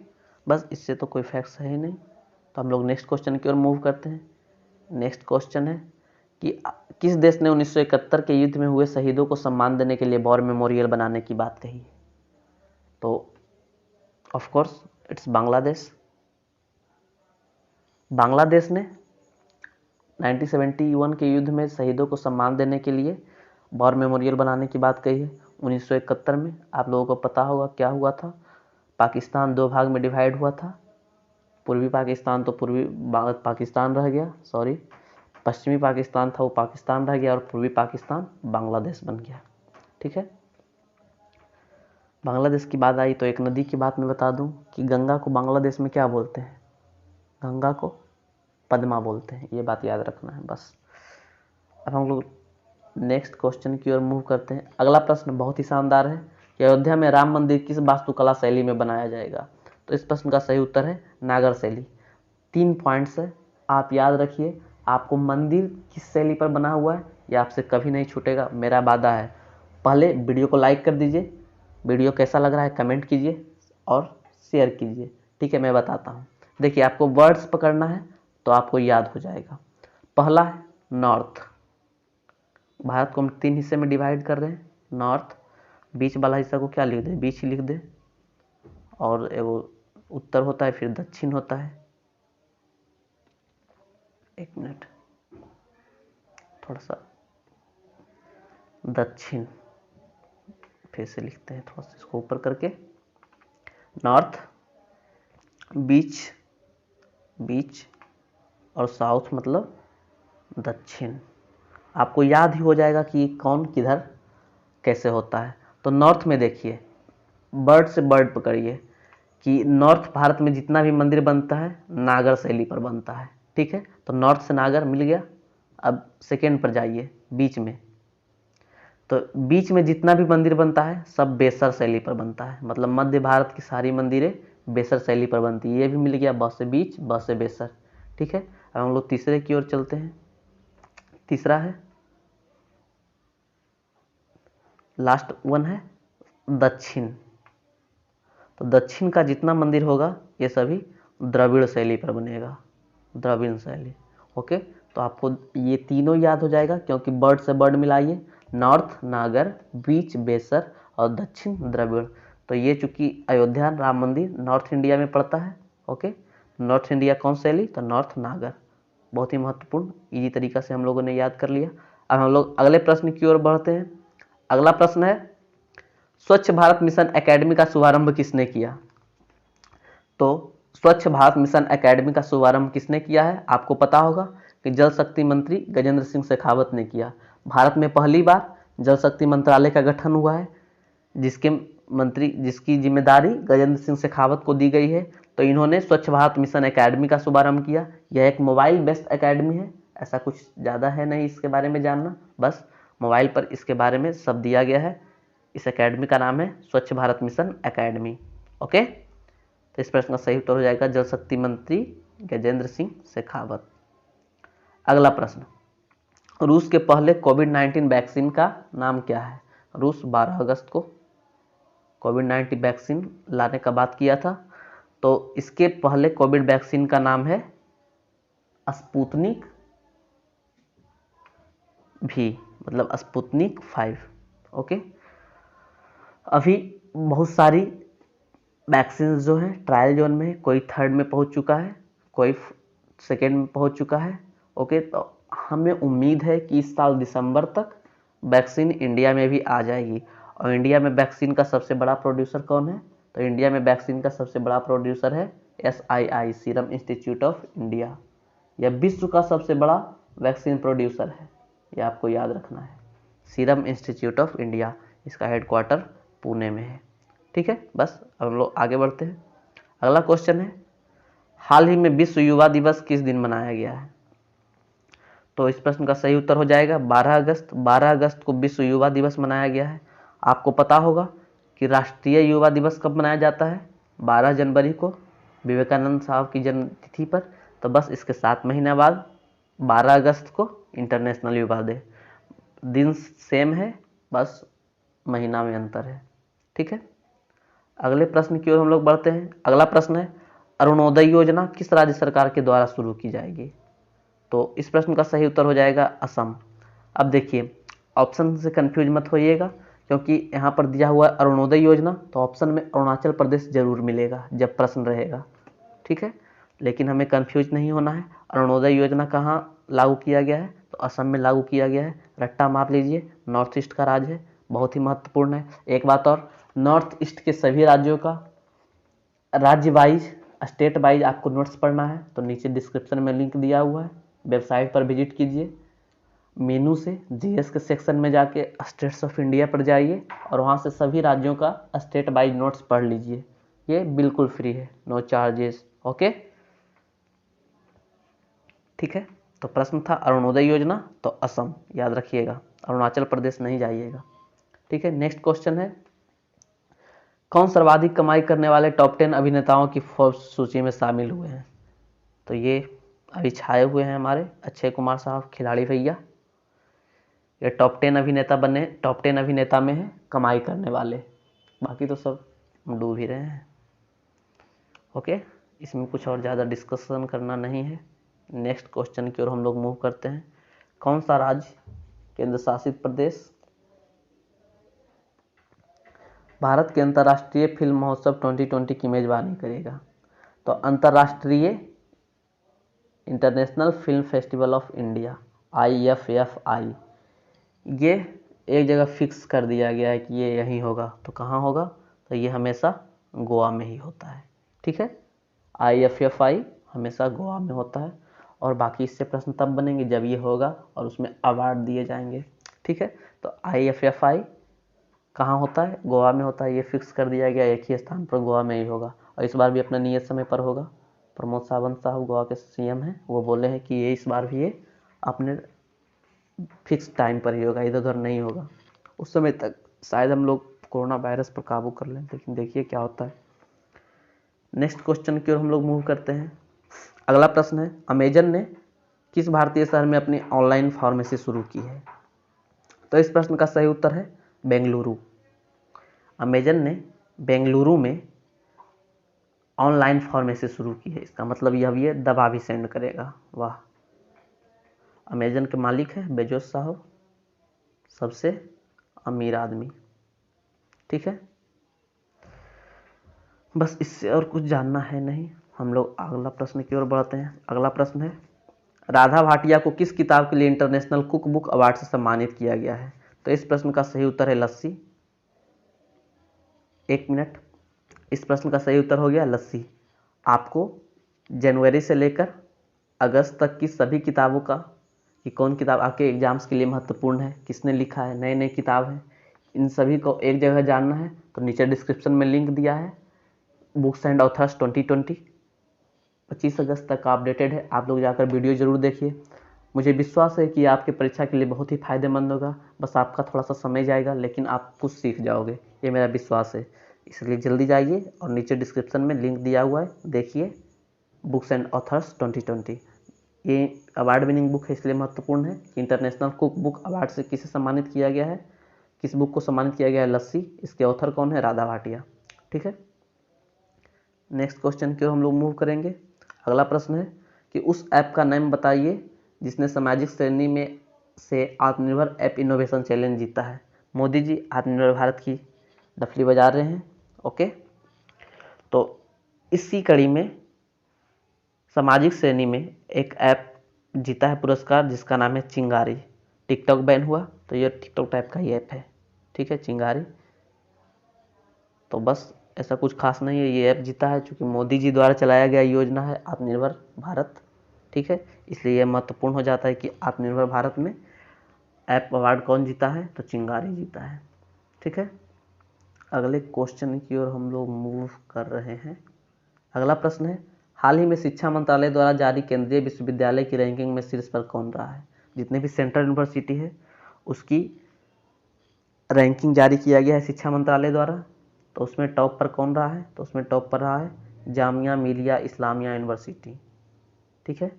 बस इससे तो कोई फैक्ट्स है ही नहीं। तो हम लोग नेक्स्ट क्वेश्चन की ओर मूव करते हैं। नेक्स्ट क्वेश्चन है कि किस देश ने 1971 के युद्ध में हुए शहीदों को सम्मान देने के लिए वॉर मेमोरियल बनाने की बात कही है? तो of course it's Bangladesh. Bangladesh ने 1971 के युद्ध में शहीदों को सम्मान देने के लिए वॉर मेमोरियल बनाने की बात कही है। 1971 में आप लोगों को पता होगा क्या हुआ था, पाकिस्तान 2 भाग में डिवाइड हुआ था। पूर्वी पाकिस्तान तो पूर्वी पाकिस्तान रह गया, सॉरी पश्चिमी पाकिस्तान था वो पाकिस्तान रह गया और पूर्वी पाकिस्तान बांग्लादेश बन गया। ठीक है, बांग्लादेश की बात आई तो एक नदी की बात मैं बता दूं कि गंगा को बांग्लादेश में क्या बोलते हैं? गंगा को पद्मा बोलते हैं, ये बात याद रखना है बस। अब हम लोग नेक्स्ट क्वेश्चन की ओर मूव करते हैं। अगला प्रश्न बहुत ही शानदार है कि अयोध्या में राम मंदिर किस वास्तुकला शैली में बनाया जाएगा? तो इस प्रश्न का सही उत्तर है नागर शैली। 3 पॉइंट्स है, आप याद रखिए। आपको मंदिर किस शैली पर बना हुआ है ये आपसे कभी नहीं छूटेगा, मेरा वादा है। पहले वीडियो को लाइक कर दीजिए, वीडियो कैसा लग रहा है कमेंट कीजिए और शेयर कीजिए। ठीक है, मैं बताता हूँ। देखिए आपको वर्ड्स पकड़ना है तो आपको याद हो जाएगा। पहला है नॉर्थ। भारत को हम 3 हिस्से में डिवाइड कर रहे हैं। नॉर्थ, बीच वाला हिस्सा को क्या लिख दे, बीच ही लिख दे। और एगो उत्तर होता है, फिर दक्षिण होता है। एक मिनट, थोड़ा सा दक्षिण फिर से लिखते हैं, थोड़ा सा इसको ऊपर करके। नॉर्थ, बीच, बीच और साउथ मतलब दक्षिण। आपको याद ही हो जाएगा कि कौन किधर कैसे होता है। तो नॉर्थ में देखिए, बर्ड से बर्ड पकड़िए कि नॉर्थ भारत में जितना भी मंदिर बनता है नागर शैली पर बनता है। ठीक है, तो नॉर्थ से नागर मिल गया। अब सेकेंड पर जाइए, बीच में। तो बीच में जितना भी मंदिर बनता है सब बेसर शैली पर बनता है, मतलब मध्य भारत की सारी मंदिरें बेसर शैली पर बनती है। ये भी मिल गया, ब से बीच, ब से बेसर। ठीक है, अब हम लोग तीसरे की ओर चलते हैं। तीसरा है, लास्ट वन है दक्षिण। तो दक्षिण का जितना मंदिर होगा ये सभी द्रविड़ शैली पर बनेगा, द्रविड़ शैली। ओके, तो आपको ये तीनों याद हो जाएगा क्योंकि बर्ड से बर्ड मिलाइए, नॉर्थ नागर, बीच बेसर और दक्षिण द्रविड़। तो ये चूंकि अयोध्या राम मंदिर नॉर्थ इंडिया में पड़ता है। ओके, नॉर्थ इंडिया कौन शैली? तो नॉर्थ नागर। बहुत ही महत्वपूर्ण, इजी तरीका से हम लोगों ने याद कर लिया। अब हम लोग अगले प्रश्न की ओर बढ़ते हैं। अगला प्रश्न है स्वच्छ भारत मिशन एकेडमी का शुभारंभ किसने किया? तो स्वच्छ भारत मिशन एकेडमी का शुभारंभ किसने किया है? आपको पता होगा कि जल शक्ति मंत्री गजेंद्र सिंह शेखावत ने किया। भारत में पहली बार जल शक्ति मंत्रालय का गठन हुआ है जिसकी जिम्मेदारी गजेंद्र सिंह शेखावत को दी गई है। तो इन्होंने स्वच्छ भारत मिशन एकेडमी का शुभारंभ किया। यह एक मोबाइल बेस्ड एकेडमी है, ऐसा कुछ ज़्यादा है नहीं इसके बारे में जानना, बस मोबाइल पर इसके बारे में सब दिया गया है। इस एकेडमी का नाम है स्वच्छ भारत मिशन एकेडमी। ओके, तो इस प्रश्न का सही उत्तर हो जाएगा जल शक्ति मंत्री गजेंद्र सिंह शेखावत। अगला प्रश्न, रूस के पहले कोविड-19 वैक्सीन का नाम क्या है? रूस 12 अगस्त को कोविड-19 वैक्सीन लाने का बात किया था, तो इसके पहले कोविड वैक्सीन का नाम है स्पुतनिक भी, मतलब स्पुतनिक 5। ओके, अभी बहुत सारी वैक्सीन जो हैं ट्रायल जोन में है, कोई थर्ड में पहुंच चुका है, कोई सेकेंड में पहुंच चुका है। ओके, तो हमें उम्मीद है कि इस साल दिसंबर तक वैक्सीन इंडिया में भी आ जाएगी। और इंडिया में वैक्सीन का सबसे बड़ा प्रोड्यूसर कौन है? तो इंडिया में वैक्सीन का सबसे बड़ा प्रोड्यूसर है SII, serum institute of India. यह विश्व का सबसे बड़ा वैक्सीन प्रोड्यूसर है, यह आपको याद रखना है, सीरम इंस्टीट्यूट ऑफ इंडिया। इसका हेडक्वार्टर पुणे में है। ठीक है, बस अब हम लोग आगे बढ़ते हैं। अगला क्वेश्चन है, हाल ही में विश्व युवा दिवस किस दिन मनाया गया है? तो इस प्रश्न का सही उत्तर हो जाएगा 12 अगस्त। 12 अगस्त को विश्व युवा दिवस मनाया गया है। आपको पता होगा कि राष्ट्रीय युवा दिवस कब मनाया जाता है? 12 जनवरी को, विवेकानंद साहब की जन्म तिथि पर। तो बस इसके 7 महीने बाद 12 अगस्त को इंटरनेशनल युवा डे। दिन सेम है, बस महीना में अंतर है। ठीक है, अगले प्रश्न की ओर हम लोग बढ़ते हैं। अगला प्रश्न है, अरुणोदय योजना किस राज्य सरकार के द्वारा शुरू की जाएगी? तो इस प्रश्न का सही उत्तर हो जाएगा असम। अब देखिए, ऑप्शन से कंफ्यूज मत होइएगा, क्योंकि यहाँ पर दिया हुआ है अरुणोदय योजना, तो ऑप्शन में अरुणाचल प्रदेश जरूर मिलेगा जब प्रश्न रहेगा। ठीक है, लेकिन हमें कंफ्यूज नहीं होना है। अरुणोदय योजना कहाँ लागू किया गया है? तो असम में लागू किया गया है। रट्टा मार लीजिए, नॉर्थ ईस्ट का राज्य है, बहुत ही महत्वपूर्ण है। एक बात और, नॉर्थ ईस्ट के सभी राज्यों का राज्य वाइज, स्टेट वाइज आपको नोट्स पढ़ना है तो नीचे डिस्क्रिप्शन में लिंक दिया हुआ है, वेबसाइट पर विजिट कीजिए। मेनू से जीएस के सेक्शन में जाके स्टेट्स ऑफ इंडिया पर जाइए और वहाँ से सभी राज्यों का स्टेट वाइज नोट्स पढ़ लीजिए। ये बिल्कुल फ्री है, नो चार्जेस। ओके, ठीक है, तो प्रश्न था अरुणोदय योजना, तो असम याद रखिएगा, अरुणाचल प्रदेश नहीं जाइएगा। ठीक है, नेक्स्ट क्वेश्चन है, कौन सर्वाधिक कमाई करने वाले टॉप 10 अभिनेताओं की फोर्ब्स सूची में शामिल हुए हैं? तो ये अभी छाए हुए हैं हमारे अक्षय कुमार साहब, खिलाड़ी भैया। ये टॉप 10 अभिनेता बने, टॉप 10 अभिनेता में है कमाई करने वाले, बाकी तो सब डूब ही रहे हैं। ओके, इसमें कुछ और ज़्यादा डिस्कशन करना नहीं है। नेक्स्ट क्वेश्चन की ओर हम लोग मूव करते हैं। कौन सा राज्य केंद्र शासित प्रदेश भारत के अंतर्राष्ट्रीय फिल्म महोत्सव 2020 की मेजबानी करेगा? तो अंतर्राष्ट्रीय international film festival of India, IFFI, ये एक जगह फिक्स कर दिया गया है कि ये यहीं होगा। तो कहाँ होगा? तो ये हमेशा गोवा में ही होता है। ठीक है, IFFI हमेशा गोवा में होता है, और बाकी इससे प्रश्न तब बनेंगे जब ये होगा और उसमें अवार्ड दिए जाएंगे। ठीक है, तो IFFI कहाँ होता है? गोवा में होता है। ये फिक्स कर दिया गया एक ही स्थान पर गोवा में ही होगा, और इस बार भी अपना नियत समय पर होगा। प्रमोद सावंत साहब गोवा के CM हैं, वो बोले हैं कि ये इस बार भी ये अपने फिक्स टाइम पर ही होगा, इधर उधर नहीं होगा। उस समय तक शायद हम लोग कोरोना वायरस पर काबू कर लें, लेकिन देखिए क्या होता है। नेक्स्ट क्वेश्चन की ओर हम लोग मूव करते हैं। अगला प्रश्न है, अमेजन ने किस भारतीय शहर में अपनी ऑनलाइन फार्मेसी शुरू की है? तो इस प्रश्न का सही उत्तर है बेंगलुरु। अमेजन ने बेंगलुरु में ऑनलाइन फार्मेसी शुरू की है। इसका मतलब ये दवा भी सेंड करेगा। वाह, अमेजन के मालिक है बेजोस साहब, सबसे अमीर आदमी। ठीक है, बस इससे और कुछ जानना है नहीं। हम लोग अगला प्रश्न की ओर बढ़ते हैं। अगला प्रश्न है, राधा भाटिया को किस किताब के लिए इंटरनेशनल कुक बुक अवार्ड से सम्मानित किया गया है? तो इस प्रश्न का सही उत्तर है लस्सी। एक मिनट, इस प्रश्न का सही उत्तर हो गया लस्सी। आपको जनवरी से लेकर अगस्त तक की सभी किताबों का, कि कौन किताब आपके एग्जाम्स के लिए महत्वपूर्ण है, किसने लिखा है, नए नए किताब हैं, इन सभी को एक जगह जानना है तो नीचे डिस्क्रिप्शन में लिंक दिया है। बुक्स एंड ऑथर्स 2020 25 अगस्त तक का अपडेटेड है। आप लोग जाकर वीडियो जरूर देखिए। मुझे विश्वास है कि आपके परीक्षा के लिए बहुत ही फायदेमंद होगा। बस आपका थोड़ा सा समय जाएगा, लेकिन आप कुछ सीख जाओगे, ये मेरा विश्वास है। इसलिए जल्दी जाइए और नीचे डिस्क्रिप्शन में लिंक दिया हुआ है, देखिए बुक्स एंड ऑथर्स 2020। ये अवार्ड विनिंग बुक है, इसलिए महत्वपूर्ण है कि इंटरनेशनल कुक बुक अवार्ड से किसे सम्मानित किया गया है, किस बुक को सम्मानित किया गया है, लस्सी। इसके ऑथर कौन है, राधा भाटिया। ठीक है, नेक्स्ट क्वेश्चन की ओर हम लोग मूव करेंगे। अगला प्रश्न है कि उस ऐप का नाम बताइए जिसने सामाजिक श्रेणी में से आत्मनिर्भर ऐप इनोवेशन चैलेंज जीता है। मोदी जी आत्मनिर्भर भारत की डफली बजा रहे हैं। ओके, तो इसी कड़ी में सामाजिक श्रेणी में एक ऐप जीता है पुरस्कार जिसका नाम है चिंगारी। टिकटॉक बैन हुआ तो ये टिकटॉक टाइप का ही ऐप है। ठीक है, चिंगारी। तो बस ऐसा कुछ खास नहीं है, ये ऐप जीता है क्योंकि मोदी जी द्वारा चलाया गया योजना है आत्मनिर्भर भारत। ठीक है, इसलिए यह महत्वपूर्ण हो जाता है कि आत्मनिर्भर भारत में ऐप अवार्ड कौन जीता है, तो चिंगारी जीता है। ठीक है, अगले क्वेश्चन की ओर हम लोग मूव कर रहे हैं। अगला प्रश्न है, हाल ही में शिक्षा मंत्रालय द्वारा जारी केंद्रीय विश्वविद्यालय की रैंकिंग में शीर्ष पर कौन रहा है। जितने भी सेंट्रल यूनिवर्सिटी है उसकी रैंकिंग जारी किया गया है शिक्षा मंत्रालय द्वारा, तो उसमें टॉप पर कौन रहा है, तो उसमें टॉप पर रहा है जामिया मिलिया इस्लामिया यूनिवर्सिटी। ठीक है,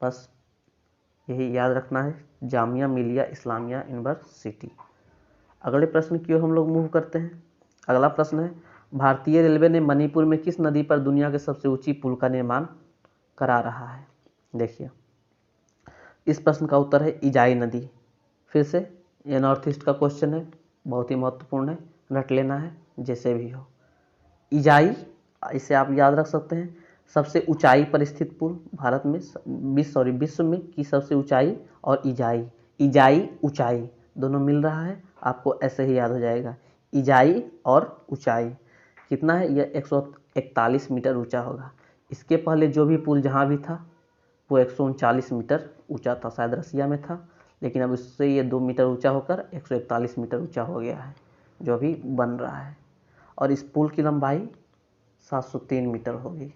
बस यही याद रखना है, जामिया मिलिया इस्लामिया यूनिवर्सिटी। अगले प्रश्न की ओर हम लोग मूव करते हैं। अगला प्रश्न है, भारतीय रेलवे ने मणिपुर में किस नदी पर दुनिया के सबसे ऊंची पुल का निर्माण करा रहा है। देखिए, इस प्रश्न का उत्तर है इजाई नदी। फिर से ये नॉर्थ ईस्ट का क्वेश्चन है, बहुत ही महत्वपूर्ण है, रट लेना है जैसे भी हो। इजाई, इसे आप याद रख सकते हैं, सबसे ऊंचाई पर स्थित पुल भारत में, विश्व में की सबसे ऊंचाई, और इजाई, इजाई ऊंचाई दोनों मिल रहा है, आपको ऐसे ही याद हो जाएगा, इजाई और ऊंचाई। कितना है, यह 141 मीटर ऊंचा होगा। इसके पहले जो भी पुल जहाँ भी था वो 139 मीटर ऊंचा था, शायद रसिया में था, लेकिन अब इससे ये 2 मीटर ऊंचा होकर 141 मीटर ऊंचा हो गया है जो अभी बन रहा है। और इस पुल की लंबाई 703 मीटर होगी।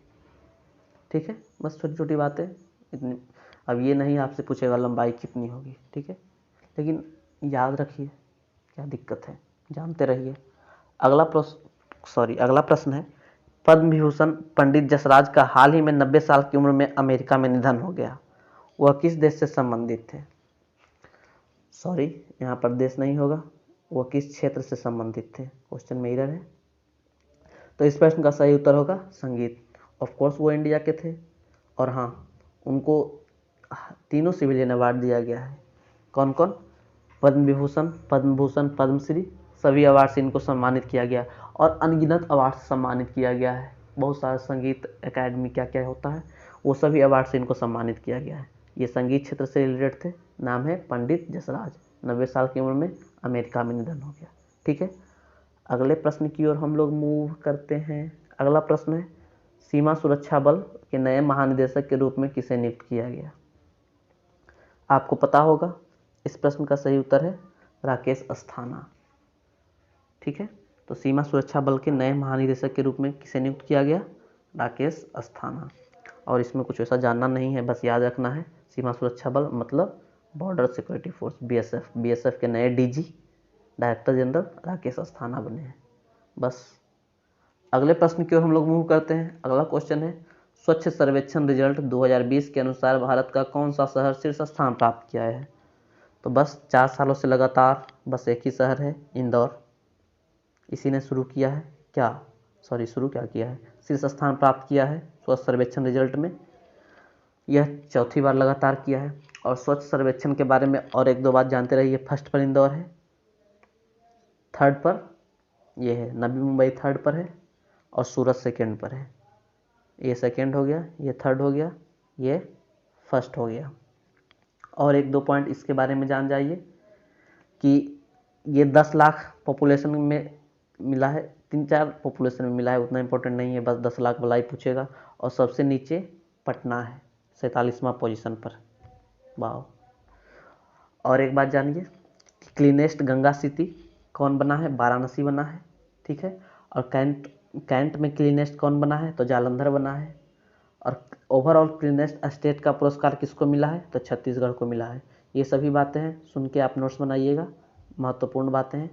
ठीक है, बस छोटी छोटी बातें इतनी। अब ये नहीं आपसे पूछेगा लंबाई कितनी होगी, ठीक है, लेकिन याद रखिए, क्या दिक्कत है, जानते रहिए। अगला प्रश्न है, पद्म विभूषण पंडित जसराज का हाल ही में 90 साल की उम्र में अमेरिका में निधन हो गया। वह किस देश से संबंधित थे। यहाँ पर देश नहीं होगा, वह किस क्षेत्र से संबंधित थे, क्वेश्चन में एरर है। तो इस प्रश्न का सही उत्तर होगा संगीत। ऑफ कोर्स वो इंडिया के थे, और हाँ, उनको तीनों सिविलियन अवार्ड दिया गया है। कौन कौन, पद्म विभूषण, पद्म भूषण, पद्मश्री, सभी अवार्ड से इनको सम्मानित किया गया, और अनगिनत अवार्ड से सम्मानित किया गया है। बहुत सारे संगीत एकेडमी क्या क्या होता है, वो सभी अवार्ड से इनको सम्मानित किया गया है। ये संगीत क्षेत्र से रिलेटेड थे। नाम है पंडित जसराज, 90 साल की उम्र में अमेरिका में निधन हो गया। ठीक है, अगले प्रश्न की ओर हम लोग मूव करते हैं। अगला प्रश्न है, सीमा सुरक्षा बल के नए महानिदेशक के रूप में किसे नियुक्त किया गया। आपको पता होगा, इस प्रश्न का सही उत्तर है राकेश अस्थाना। ठीक है, तो सीमा सुरक्षा बल के नए महानिदेशक के रूप में किसे नियुक्त किया गया, राकेश अस्थाना। और इसमें कुछ ऐसा जानना नहीं है, बस याद रखना है, सीमा सुरक्षा बल मतलब border security force, BSF. BSF के नए DG, director general Rakesh Asthana बने हैं। बस अगले प्रश्न की ओर हम लोग मूव करते हैं। अगला क्वेश्चन है, स्वच्छ सर्वेक्षण रिजल्ट 2020 के अनुसार भारत का कौन सा शहर शीर्ष स्थान प्राप्त किया है। तो बस 4 सालों से लगातार बस एक ही शहर है, इंदौर। इसी ने शुरू किया है शुरू क्या किया है, शीर्ष स्थान प्राप्त किया है स्वच्छ सर्वेक्षण रिजल्ट में। यह चौथी बार लगातार किया है। और स्वच्छ सर्वेक्षण के बारे में और एक दो बात जानते रहिए, फर्स्ट पर इंदौर है, थर्ड पर यह है नवी मुंबई, थर्ड पर है, और सूरत सेकेंड पर है। ये सेकेंड हो गया, ये थर्ड हो गया, ये फर्स्ट हो गया। और एक दो पॉइंट इसके बारे में जान जाइए कि ये 10 लाख पॉपुलेशन में मिला है, 3-4 पॉपुलेशन में मिला है, उतना इंपॉर्टेंट नहीं है, बस 10 लाख वाला ही पूछेगा। और सबसे नीचे पटना है 47वां पोजीशन पर। वाह। और एक बात जानिए, क्लीनेस्ट गंगा सिटी कौन बना है, वाराणसी बना है। ठीक है, और कैंट में क्लीनेस्ट कौन बना है, तो जालंधर बना है। और ओवरऑल क्लीनेस्ट स्टेट का पुरस्कार किसको मिला है, तो छत्तीसगढ़ को मिला है। ये सभी बातें हैं, सुन के आप नोट्स बनाइएगा, महत्वपूर्ण बातें हैं।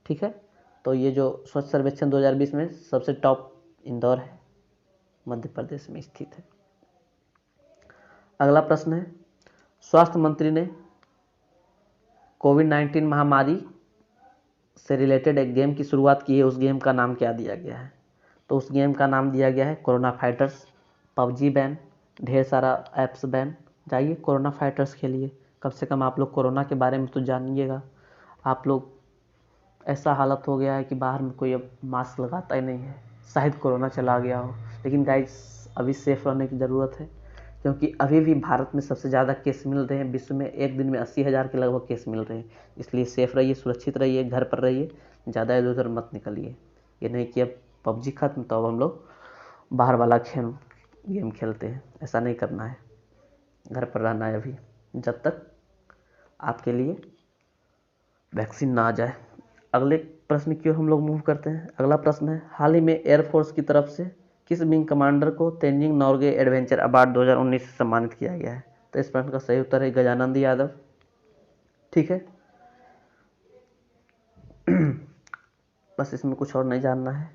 ठीक है, तो ये जो स्वच्छ सर्वेक्षण 2020 में सबसे टॉप इंदौर है, मध्य प्रदेश में स्थित है। अगला प्रश्न है, स्वास्थ्य मंत्री ने कोविड-19 महामारी से रिलेटेड एक गेम की शुरुआत की है, उस गेम का नाम क्या दिया गया है? तो उस गेम का नाम दिया गया है कोरोना फाइटर्स। पबजी बैन, ढेर सारा ऐप्स बैन। जाइए कोरोना फाइटर्स खेलिए, कम से कम आप लोग कोरोना के बारे में तो जानिएगा। आप लोग ऐसा हालत हो गया है कि बाहर में कोई अब मास्क लगाता ही नहीं है, शायद कोरोना चला गया हो। लेकिन गाइस अभी सेफ रहने की ज़रूरत है, क्योंकि अभी भी भारत में सबसे ज़्यादा केस मिल रहे हैं। विश्व में एक दिन में 80,000 के लगभग केस मिल रहे हैं। इसलिए सेफ रहिए, सुरक्षित रहिए, घर पर रहिए, ज़्यादा इधर उधर मत निकलिए। ये नहीं कि अब पबजी खत्म तो अब हम लोग बाहर वाला गेम खेलते हैं, ऐसा नहीं करना है। घर पर रहना है अभी, जब तक आपके लिए वैक्सीन ना आ जाए। अगले प्रश्न की ओर हम लोग मूव करते हैं। अगला प्रश्न है, हाल ही में एयरफोर्स की तरफ से किस विंग कमांडर को तेंजिंग नॉर्गे एडवेंचर अवार्ड 2019 से सम्मानित किया गया है? तो इस प्रश्न का सही उत्तर है गजानंद यादव। ठीक है, बस इसमें कुछ और नहीं जानना है।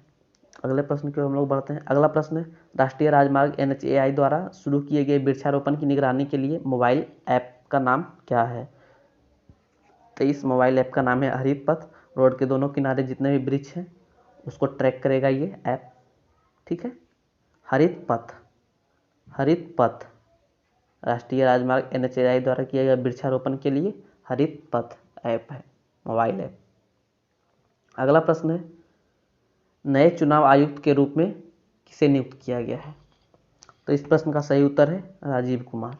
अगले प्रश्न की ओर हम लोग बढ़ते हैं। अगला प्रश्न है, राष्ट्रीय राजमार्ग NHAI द्वारा शुरू किए गए वृक्षारोपण की निगरानी के लिए मोबाइल ऐप का नाम क्या है? तो इस मोबाइल ऐप का नाम है हरित पथ। रोड के दोनों किनारे जितने भी वृक्ष हैं उसको ट्रैक करेगा ये ऐप। ठीक है, हरित पथ, हरित पथ राष्ट्रीय राजमार्ग NHAI द्वारा किया गया वृक्षारोपण के लिए हरित पथ ऐप है, मोबाइल ऐप। अगला प्रश्न है, नए चुनाव आयुक्त के रूप में किसे नियुक्त किया गया है? तो इस प्रश्न का सही उत्तर है राजीव कुमार।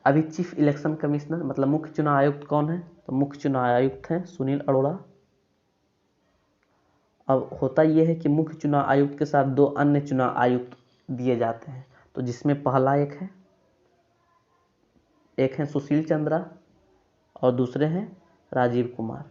अभी चीफ इलेक्शन कमिश्नर मतलब मुख्य चुनाव आयुक्त कौन है? तो मुख्य चुनाव आयुक्त हैं सुनील अरोड़ा। अब होता यह है कि मुख्य चुनाव आयुक्त के साथ दो अन्य चुनाव आयुक्त दिए जाते हैं, तो जिसमें पहला एक है सुशील चंद्रा और दूसरे हैं राजीव कुमार,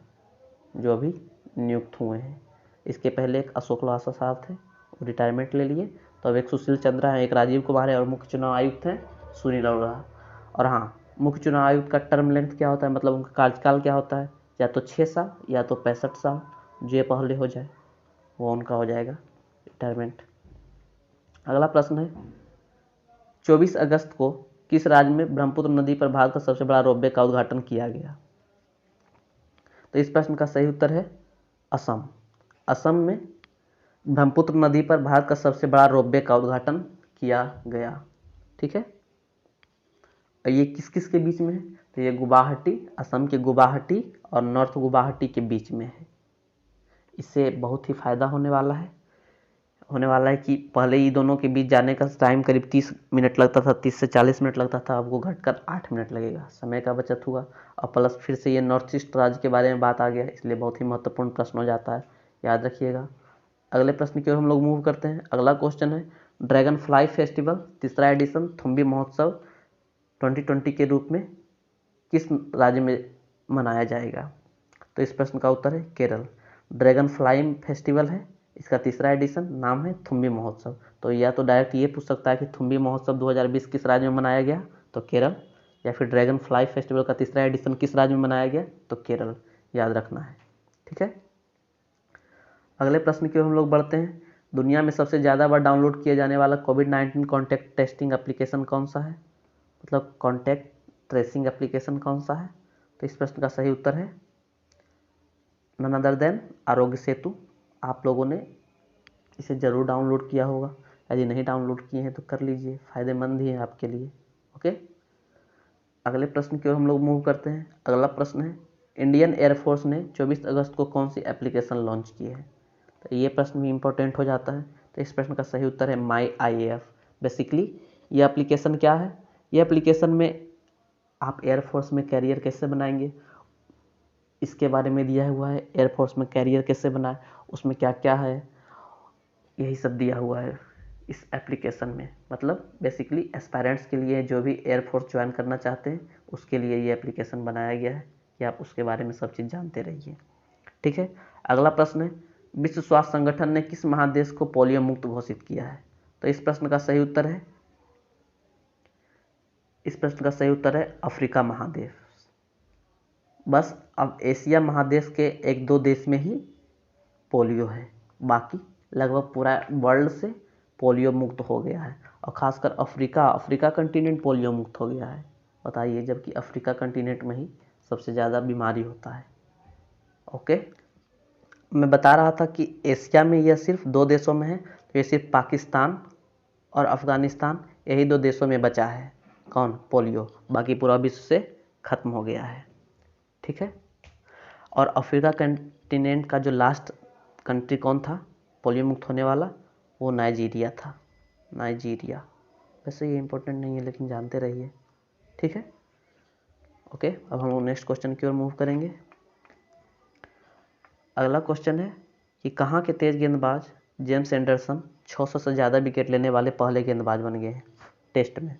जो अभी नियुक्त हुए हैं। इसके पहले एक अशोक लवासा साहब थे, वो रिटायरमेंट ले लिए। तो अब एक सुशील चंद्रा है, एक राजीव कुमार है और मुख्य चुनाव आयुक्त हैं सुनील अरोड़ा। और हाँ, मुख्य चुनाव आयुक्त का टर्म लेंथ क्या होता है, मतलब उनका कार्यकाल क्या होता है? या तो 6 साल या तो 65 साल, जो ये पहले हो जाए वो उनका हो जाएगा रिटायरमेंट। अगला प्रश्न है, 24 अगस्त को किस राज्य में ब्रह्मपुत्र नदी पर भारत का सबसे बड़ा रोपवे का उद्घाटन किया गया? तो इस प्रश्न का सही उत्तर है असम। असम में ब्रह्मपुत्र नदी पर भारत का सबसे बड़ा रोपवे का उद्घाटन किया गया। ठीक है, और ये किस किस के बीच में है? तो ये गुवाहाटी, असम के गुवाहाटी और नॉर्थ गुवाहाटी के बीच में है। इससे बहुत ही फायदा होने वाला है कि पहले ही दोनों के बीच जाने का टाइम करीब 30 मिनट लगता था, 30 से 40 मिनट लगता था, आपको घटकर 8 मिनट लगेगा, समय का बचत हुआ। और प्लस फिर से ये नॉर्थ ईस्ट राज्य के बारे में बात आ गया, इसलिए बहुत ही महत्वपूर्ण प्रश्न हो जाता है, याद रखिएगा। अगले प्रश्न की ओर हम लोग मूव करते हैं। अगला क्वेश्चन है, ड्रैगन फ्लाई फेस्टिवल तीसरा एडिशन थुम्बी महोत्सव 2020 के रूप में किस राज्य में मनाया जाएगा? तो इस प्रश्न का उत्तर है केरल। ड्रैगन फ्लाई फेस्टिवल है, इसका तीसरा एडिशन, नाम है थुम्बी महोत्सव। तो या तो डायरेक्ट ये पूछ सकता है कि थुम्बी महोत्सव 2020 किस राज्य में मनाया गया? तो केरल। या फिर ड्रैगन फ्लाई फेस्टिवल का तीसरा एडिशन किस राज्य में मनाया गया? तो केरल, याद रखना है। ठीक है, अगले प्रश्न की ओर हम लोग बढ़ते हैं। दुनिया में सबसे ज़्यादा बार डाउनलोड किया जाने वाला कोविड-19 कॉन्टैक्ट टेस्टिंग एप्लीकेशन कौन सा है? मतलब कॉन्टैक्ट ट्रेसिंग एप्लीकेशन कौन सा है? तो इस प्रश्न का सही उत्तर है none other than Aarogya Setu. आप लोगों ने इसे ज़रूर डाउनलोड किया होगा, यदि नहीं डाउनलोड किए हैं तो कर लीजिए, फ़ायदेमंद ही है आपके लिए। ओके, अगले प्रश्न की ओर हम लोग मूव करते हैं। अगला प्रश्न है, इंडियन एयरफोर्स ने 24 अगस्त को कौन सी एप्लीकेशन लॉन्च की है? तो ये प्रश्न भी इंपॉर्टेंट हो जाता है। तो इस प्रश्न का सही उत्तर है माई IAF। बेसिकली ये एप्लीकेशन क्या है? ये एप्लीकेशन में आप एयरफोर्स में कैरियर कैसे बनाएंगे इसके बारे में दिया हुआ है। एयरफोर्स में कैरियर कैसे बनाए, उसमें क्या क्या है, यही सब दिया हुआ है इस एप्लीकेशन में। मतलब बेसिकली एस्पायरेंट्स के लिए, जो भी एयरफोर्स ज्वाइन करना चाहते हैं उसके लिए ये एप्लीकेशन बनाया गया है कि आप उसके बारे में सब चीज़ जानते रहिए। ठीक है, अगला प्रश्न है, विश्व स्वास्थ्य संगठन ने किस महादेश को पोलियो मुक्त घोषित किया है? तो इस प्रश्न का सही उत्तर है अफ्रीका महादेश। बस अब एशिया महादेश के 1-2 देश में ही पोलियो है, बाकी लगभग पूरा वर्ल्ड से पोलियो मुक्त हो गया है। और खासकर अफ्रीका कंटिनेंट पोलियो मुक्त हो गया है। बताइए, जबकि अफ्रीका कंटिनेंट में ही सबसे ज़्यादा बीमारी होता है। ओके, मैं बता रहा था कि एशिया में यह सिर्फ 2 देशों में है, तो ये सिर्फ पाकिस्तान और अफगानिस्तान, यही 2 देशों में बचा है। कौन? पोलियो। बाकी पूरा विश्व से खत्म हो गया है। ठीक है। और अफ्रीका कंटिनेंट का जो लास्ट कंट्री कौन था पोलियो मुक्त होने वाला? वो नाइजीरिया था। नाइजीरिया। वैसे ये इंपॉर्टेंट नहीं है, लेकिन जानते रहिए। ठीक है। ओके, अब हम लोग नेक्स्ट क्वेश्चन की ओर मूव करेंगे। अगला क्वेश्चन है कि कहाँ के तेज गेंदबाज जेम्स एंडरसन 600 से ज़्यादा विकेट लेने वाले पहले गेंदबाज बन गए हैं टेस्ट में।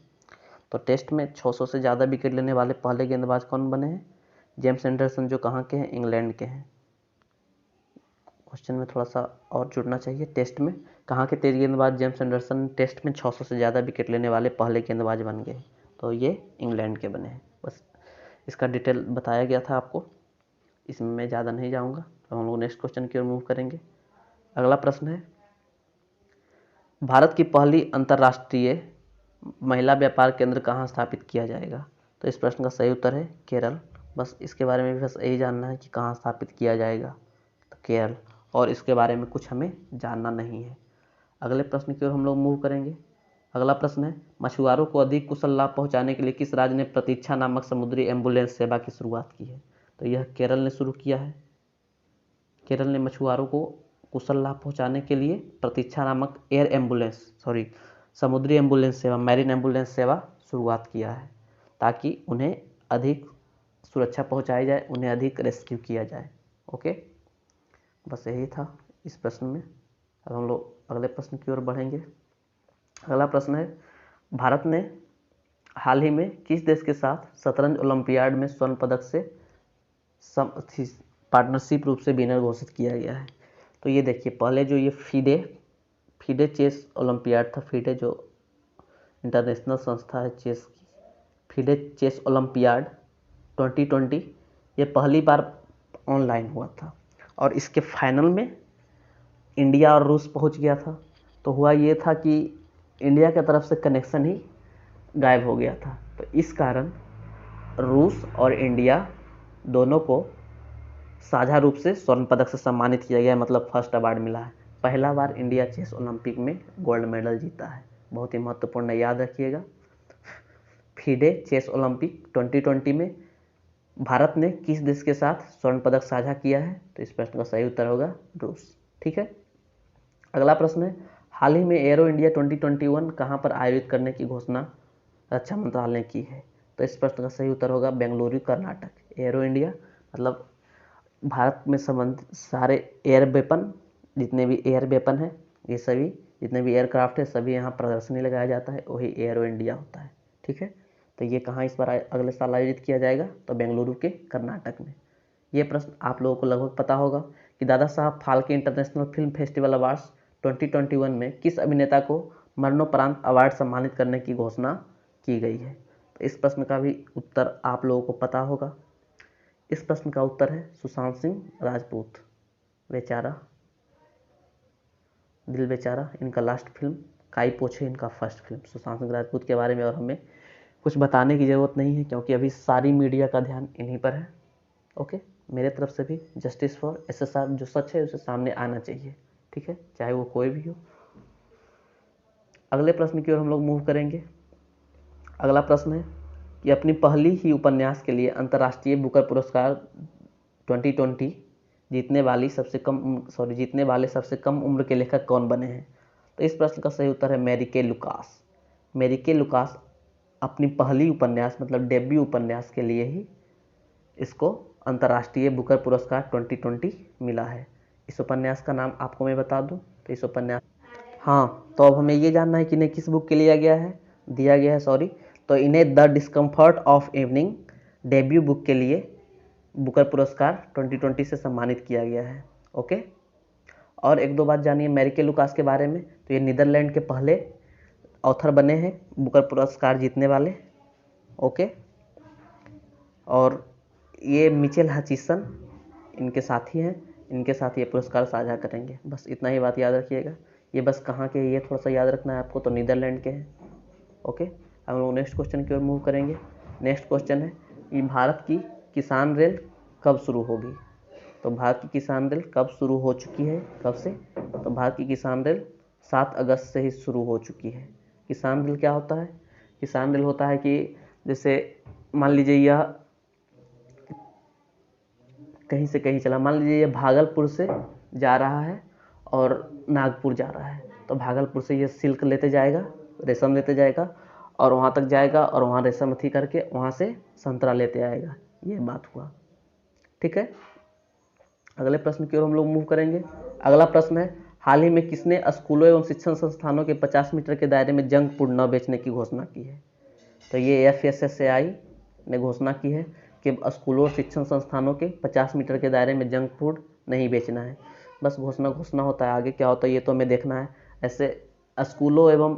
तो टेस्ट में 600 से ज़्यादा विकेट लेने वाले पहले गेंदबाज कौन बने हैं? जेम्स एंडरसन, जो कहाँ के हैं? इंग्लैंड के हैं। क्वेश्चन में थोड़ा सा और जुड़ना चाहिए। टेस्ट में कहाँ के तेज गेंदबाज जेम्स एंडरसन टेस्ट में 600 से ज़्यादा विकेट लेने वाले पहले गेंदबाज बन गए? तो ये इंग्लैंड के बने हैं। बस इसका डिटेल बताया गया था आपको, इसमें मैं ज़्यादा नहीं जाऊँगा। अब हम लोग नेक्स्ट क्वेश्चन की ओर मूव करेंगे। अगला प्रश्न है, भारत की पहली अंतर्राष्ट्रीय महिला व्यापार केंद्र कहाँ स्थापित किया जाएगा? तो इस प्रश्न का सही उत्तर है केरल। बस इसके बारे में भी बस यही जानना है कि कहाँ स्थापित किया जाएगा, तो केरल। और इसके बारे में कुछ हमें जानना नहीं है। अगले प्रश्न की ओर हम लोग मूव करेंगे। अगला प्रश्न है, मछुआरों को अधिक कुशल लाभ पहुंचाने के लिए किस राज्य ने प्रतीक्षा नामक समुद्री एम्बुलेंस सेवा की शुरुआत की है? तो यह केरल ने शुरू किया है। केरल ने मछुआरों को कुशल लाभ पहुंचाने के लिए प्रतीक्षा नामक समुद्री एम्बुलेंस सेवा, मैरीन एम्बुलेंस सेवा शुरुआत किया है, ताकि उन्हें अधिक सुरक्षा पहुंचाई जाए, उन्हें अधिक रेस्क्यू किया जाए। ओके, बस यही था इस प्रश्न में। अब हम लोग अगले प्रश्न की ओर बढ़ेंगे। अगला प्रश्न है, भारत ने हाल ही में किस देश के साथ शतरंज ओलंपियाड में स्वर्ण पदक से पार्टनरशिप रूप से विनर घोषित किया गया है? तो ये देखिए, पहले जो ये फीडे चेस ओलंपियाड था, फीडे जो इंटरनेशनल संस्था है चेस की, फीडे चेस ओलंपियाड 2020 ये पहली बार ऑनलाइन हुआ था, और इसके फाइनल में इंडिया और रूस पहुंच गया था। तो हुआ ये था कि इंडिया की तरफ से कनेक्शन ही गायब हो गया था, तो इस कारण रूस और इंडिया दोनों को साझा रूप से स्वर्ण पदक से सम्मानित किया गया है, मतलब फर्स्ट अवार्ड मिला है। पहला बार इंडिया चेस ओलंपिक में गोल्ड मेडल जीता है। बहुत ही महत्वपूर्ण, याद रखिएगा। फीडे चेस ओलंपिक 2020 में भारत ने किस देश के साथ स्वर्ण पदक साझा किया है? तो इस प्रश्न का सही उत्तर होगा रूस। ठीक है। अगला प्रश्न है, हाल ही में एरो इंडिया 2021 कहाँ पर आयोजित करने की घोषणा रक्षा मंत्रालय ने की है? तो इस प्रश्न का सही उत्तर होगा बेंगलुरु, कर्नाटक। एरो इंडिया मतलब भारत में संबंधित सारे एयर वेपन, जितने भी एयर वेपन है, ये सभी जितने भी एयरक्राफ्ट है, सभी यहाँ प्रदर्शनी लगाया जाता है, वही एरो इंडिया होता है। ठीक है। तो ये कहाँ इस बार अगले साल आयोजित किया जाएगा? तो बेंगलुरु के कर्नाटक में। ये प्रश्न आप लोगों को लगभग पता होगा कि Dada Saheb Phalke international film festival awards 2021 में किस अभिनेता को मरणोपरांत अवार्ड सम्मानित करने की घोषणा की गई है? तो इस प्रश्न का भी उत्तर आप लोगों को पता होगा। इस प्रश्न का उत्तर है सुशांत सिंह राजपूत। बेचारा, दिल बेचारा, इनका लास्ट फिल्म काई पोछे इनका फर्स्ट फिल्म। सुशांत सिंह राजपूत के बारे में और हमें कुछ बताने की ज़रूरत नहीं है, क्योंकि अभी सारी मीडिया का ध्यान इन्हीं पर है। ओके, मेरे तरफ से भी जस्टिस फॉर SSR, जो सच है उसे सामने आना चाहिए। ठीक है, चाहे वो कोई भी हो। अगले प्रश्न की ओर हम लोग मूव करेंगे। अगला प्रश्न है कि अपनी पहली ही उपन्यास के लिए अंतर्राष्ट्रीय बुकर पुरस्कार 2020 जीतने वाले सबसे कम उम्र के लेखक कौन बने हैं? तो इस प्रश्न का सही उत्तर है मैरीके लुकास। मैरीके लुकास अपनी पहली उपन्यास, मतलब डेब्यू उपन्यास के लिए ही इसको अंतर्राष्ट्रीय बुकर पुरस्कार 2020 मिला है। इस उपन्यास का नाम आपको मैं बता दूं, तो इस उपन्यास, हाँ, तो अब हमें ये जानना है कि इन्हें किस बुक के लिए दिया गया है। तो इन्हें the discomfort of evening debut book के लिए बुकर पुरस्कार 2020 से सम्मानित किया गया है। ओके, और एक दो बात जानिए मैरीके लुकास के बारे में। तो ये नीदरलैंड के पहले ऑथर बने हैं बुकर पुरस्कार जीतने वाले। ओके, और ये मिचेल हचिसन इनके साथी हैं, इनके साथ ये पुरस्कार साझा करेंगे। बस इतना ही बात याद रखिएगा ये बस कहाँ के हैं ये थोड़ा सा याद रखना है आपको, तो नीदरलैंड के हैं। ओके, अब हम लोग नेक्स्ट क्वेश्चन की ओर मूव करेंगे। नेक्स्ट क्वेश्चन है कि भारत की किसान रेल कब शुरू होगी। तो भारत की किसान रेल कब शुरू हो चुकी है, कब से? तो भारत की किसान रेल 7 अगस्त से ही शुरू हो चुकी है। किसान रेल क्या होता है? किसान रेल होता है कि जैसे मान लीजिए यह कहीं से कहीं चला, मान लीजिए यह भागलपुर से जा रहा है और नागपुर जा रहा है, तो भागलपुर से यह सिल्क लेते जाएगा, रेशम लेते जाएगा और वहाँ तक जाएगा और वहाँ रेशम अथी करके वहाँ से संतरा लेते आएगा। ये बात हुआ, ठीक है। अगले प्रश्न की ओर हम लोग मूव करेंगे। अगला प्रश्न है, हाल ही में किसने स्कूलों एवं शिक्षण संस्थानों के 50 मीटर के दायरे में जंक फूड न बेचने की घोषणा की है। तो ये FSSAI ने घोषणा की है कि स्कूलों और शिक्षण संस्थानों के 50 मीटर के दायरे में जंक फूड नहीं बेचना है। बस घोषणा होता है, आगे क्या होता है ये तो हमें देखना है। ऐसे स्कूलों एवं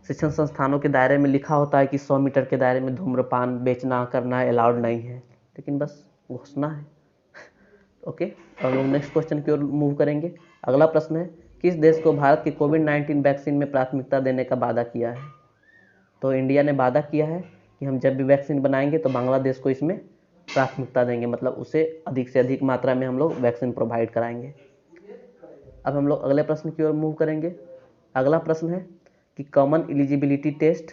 शिक्षण संस्थानों के दायरे में लिखा होता है कि 100 मीटर के दायरे में धूम्रपान बेचना करना अलाउड नहीं है, लेकिन बस घोषणा है। ओके, और लोग नेक्स्ट क्वेश्चन की ओर मूव करेंगे। अगला प्रश्न है, किस देश को भारत की कोविड-19 वैक्सीन में प्राथमिकता देने का वादा किया है। तो इंडिया ने वादा किया है कि हम जब भी वैक्सीन बनाएंगे तो बांग्लादेश को इसमें प्राथमिकता देंगे, मतलब उसे अधिक से अधिक मात्रा में हम लोग वैक्सीन प्रोवाइड कराएंगे। अब हम लोग अगले प्रश्न की ओर मूव करेंगे। अगला प्रश्न है कि कॉमन एलिजिबिलिटी टेस्ट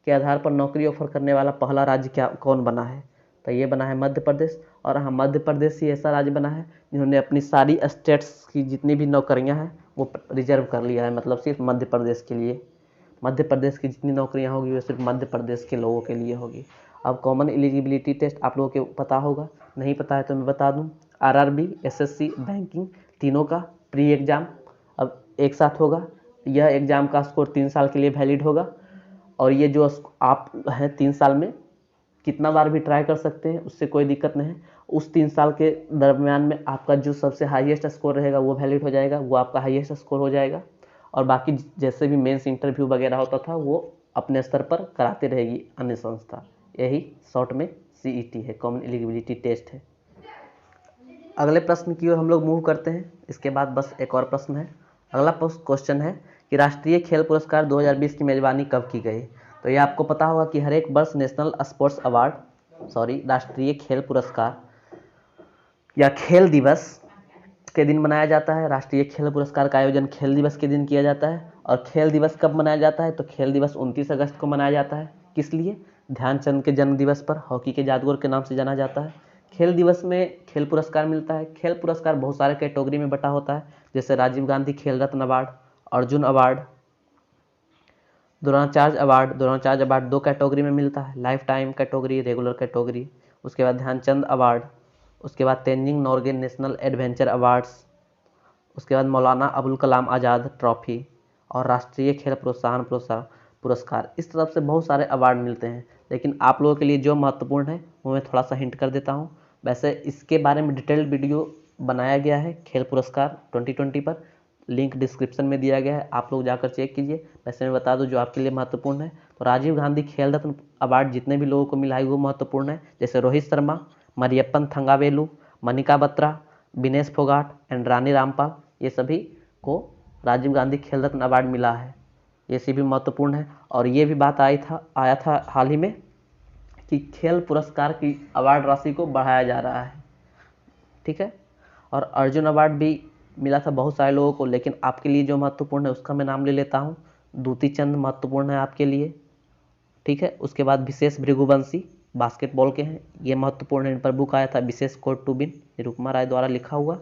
के आधार पर नौकरी ऑफर करने वाला पहला राज्य कौन बना है। तो ये बना है मध्य प्रदेश। और हाँ, मध्य प्रदेश ही ऐसा राज्य बना है जिन्होंने अपनी सारी स्टेट्स की जितनी भी नौकरियां हैं वो रिजर्व कर लिया है, मतलब सिर्फ मध्य प्रदेश के लिए। मध्य प्रदेश की जितनी नौकरियां होगी वो सिर्फ मध्य प्रदेश के लोगों के लिए होगी। अब कॉमन एलिजिबिलिटी टेस्ट आप लोगों को पता होगा, नहीं पता है तो मैं बता दूं, RRB, SSC, बैंकिंग तीनों का प्री एग्ज़ाम अब एक साथ होगा। यह एग्ज़ाम का स्कोर 3 साल के लिए वैलिड होगा और ये जो आप हैं 3 साल में कितना बार भी ट्राई कर सकते हैं, उससे कोई दिक्कत नहीं है। उस 3 साल के दरमियान में आपका जो सबसे हाईएस्ट स्कोर रहेगा वो वैलिड हो जाएगा, वो आपका हाईएस्ट स्कोर हो जाएगा। और बाकी जैसे भी मेंस इंटरव्यू वगैरह होता था वो अपने स्तर पर कराती रहेगी अन्य संस्था। यही शॉर्ट में CET है, कॉमन एलिजिबिलिटी टेस्ट है। अगले प्रश्न की ओर हम लोग मूव करते हैं। इसके बाद बस एक और प्रश्न है। अगला क्वेश्चन है कि राष्ट्रीय खेल पुरस्कार 2020 की मेजबानी कब की गई। तो ये आपको पता होगा कि हर एक वर्ष नेशनल स्पोर्ट्स अवार्ड राष्ट्रीय खेल पुरस्कार या खेल दिवस के दिन मनाया जाता है। राष्ट्रीय खेल पुरस्कार का आयोजन खेल दिवस के दिन किया जाता है। और खेल दिवस कब मनाया जाता है, तो खेल दिवस 29 अगस्त को मनाया जाता है। किस लिए? ध्यानचंद के जन्म दिवस पर, हॉकी के जादूगर के नाम से जाना जाता है। खेल दिवस में खेल पुरस्कार मिलता है। खेल पुरस्कार बहुत सारे कैटेगरी में बटा होता है, जैसे Rajiv Gandhi Khel Ratna award, Arjuna award, Dronacharya award. Dronacharya award 2 category में मिलता है, life time category, regular category. उसके बाद ध्यानचंद अवार्ड, उसके बाद Tenzing Norgay national adventure awards, उसके बाद मौलाना अबुल कलाम आज़ाद ट्रॉफी और राष्ट्रीय खेल प्रोत्साहन पुरस्कार। इस तरफ से बहुत सारे अवार्ड मिलते हैं, लेकिन आप लोगों के लिए जो महत्वपूर्ण है वो मैं थोड़ा सा हिंट कर देता हूँ। वैसे इसके बारे में डिटेल्ड वीडियो बनाया गया है खेल पुरस्कार 2020 पर, लिंक डिस्क्रिप्शन में दिया गया है, आप लोग जाकर चेक कीजिए। वैसे मैं बता दूं जो आपके लिए महत्वपूर्ण है, तो राजीव गांधी खेल रत्न अवार्ड जितने भी लोगों को मिला है वो महत्वपूर्ण है, जैसे रोहित शर्मा, मरियप्पन थंगावेलु, मनिका बत्रा, विनेश फोगाट एंड रानी रामपाल, ये सभी को राजीव गांधी खेल रत्न अवार्ड मिला है। ये सभी महत्वपूर्ण है। और ये भी बात आया था हाल ही में कि खेल पुरस्कार की अवार्ड राशि को बढ़ाया जा रहा है, ठीक है। और अर्जुन अवार्ड भी मिला था बहुत सारे लोगों को, लेकिन आपके लिए जो महत्वपूर्ण है उसका मैं नाम ले लेता हूँ। दूती चंद महत्वपूर्ण है आपके लिए, ठीक है। उसके बाद विशेष भृगुवंशी बास्केटबॉल के हैं, ये महत्वपूर्ण है। इन पर बुक आया था विशेष कोड टू विन, निरुपमा राय द्वारा लिखा हुआ।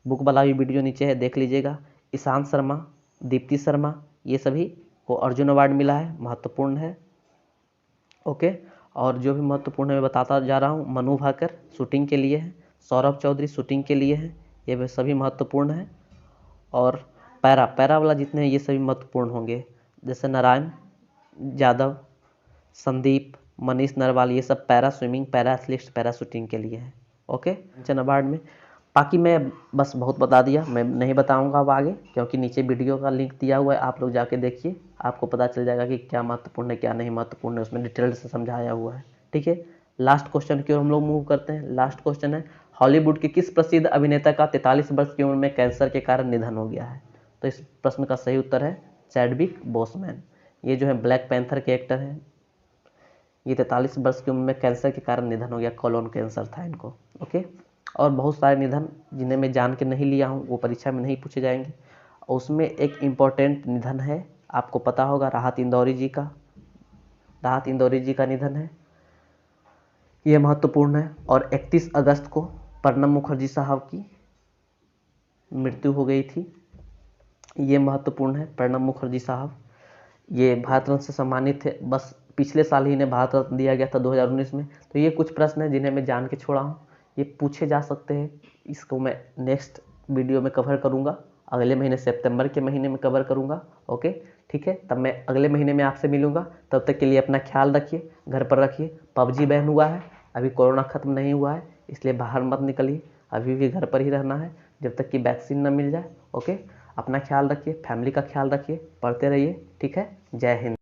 बुक वाला भी वीडियो नीचे है, देख लीजिएगा। ईशांत शर्मा, दीप्ति शर्मा, ये सभी को अर्जुन अवार्ड मिला है, महत्वपूर्ण है, ओके। और जो भी महत्वपूर्ण है मैं बताता जा रहा हूँ। मनु भाकर शूटिंग के लिए है, सौरभ चौधरी शूटिंग के लिए है, ये भी सभी महत्वपूर्ण है। और पैरा वाला जितने हैं ये सभी महत्वपूर्ण होंगे, जैसे नारायण यादव, संदीप, मनीष नरवाल, ये सब para swimming, para athletes, para shooting के लिए है, ओके। चन अवार्ड में बाकी मैं बस बहुत बता दिया, मैं नहीं बताऊंगा अब आगे, क्योंकि नीचे वीडियो का लिंक दिया हुआ है, आप लोग जाके देखिए, आपको पता चल जाएगा कि क्या महत्वपूर्ण है क्या नहीं महत्वपूर्ण है, उसमें डिटेल से समझाया हुआ है, ठीक है। लास्ट क्वेश्चन की ओर हम लोग मूव करते हैं। लास्ट क्वेश्चन है, हॉलीवुड के किस प्रसिद्ध अभिनेता का 43 वर्ष की उम्र में कैंसर के कारण निधन हो गया है। तो इस प्रश्न का सही उत्तर है चैडविक बोसमैन। ये जो है ब्लैक पैंथर के एक्टर हैं। ये 43 वर्ष की उम्र में कैंसर के कारण निधन हो गया, कोलोन कैंसर था इनको। ओके, और बहुत सारे निधन जिन्हें मैं जान के नहीं लिया हूँ वो परीक्षा में नहीं पूछे जाएंगे। उसमें एक इम्पॉर्टेंट निधन है, आपको पता होगा, राहत इंदौरी जी का। राहत इंदौरी जी का निधन है, ये महत्वपूर्ण है। और 31 अगस्त को प्रणब मुखर्जी साहब की मृत्यु हो गई थी, ये महत्वपूर्ण है। प्रणब मुखर्जी साहब ये भारत रत्न से सम्मानित थे, बस पिछले साल ही इन्हें भारत रत्न दिया गया था 2019 में। तो ये कुछ प्रश्न हैं जिन्हें मैं जान के छोड़ा हूँ, ये पूछे जा सकते हैं। इसको मैं नेक्स्ट वीडियो में कवर करूँगा, अगले महीने सितंबर के महीने में कवर करूँगा। ओके, ठीक है, तब मैं अगले महीने में आपसे मिलूँगा। तब तक के लिए अपना ख्याल रखिए, घर पर रखिए। पबजी बैन हुआ है, अभी कोरोना ख़त्म नहीं हुआ है, इसलिए बाहर मत निकलिए, अभी भी घर पर ही रहना है जब तक कि वैक्सीन न मिल जाए। ओके, अपना ख्याल रखिए, फैमिली का ख्याल रखिए, पढ़ते रहिए। ठीक है, जय हिंद।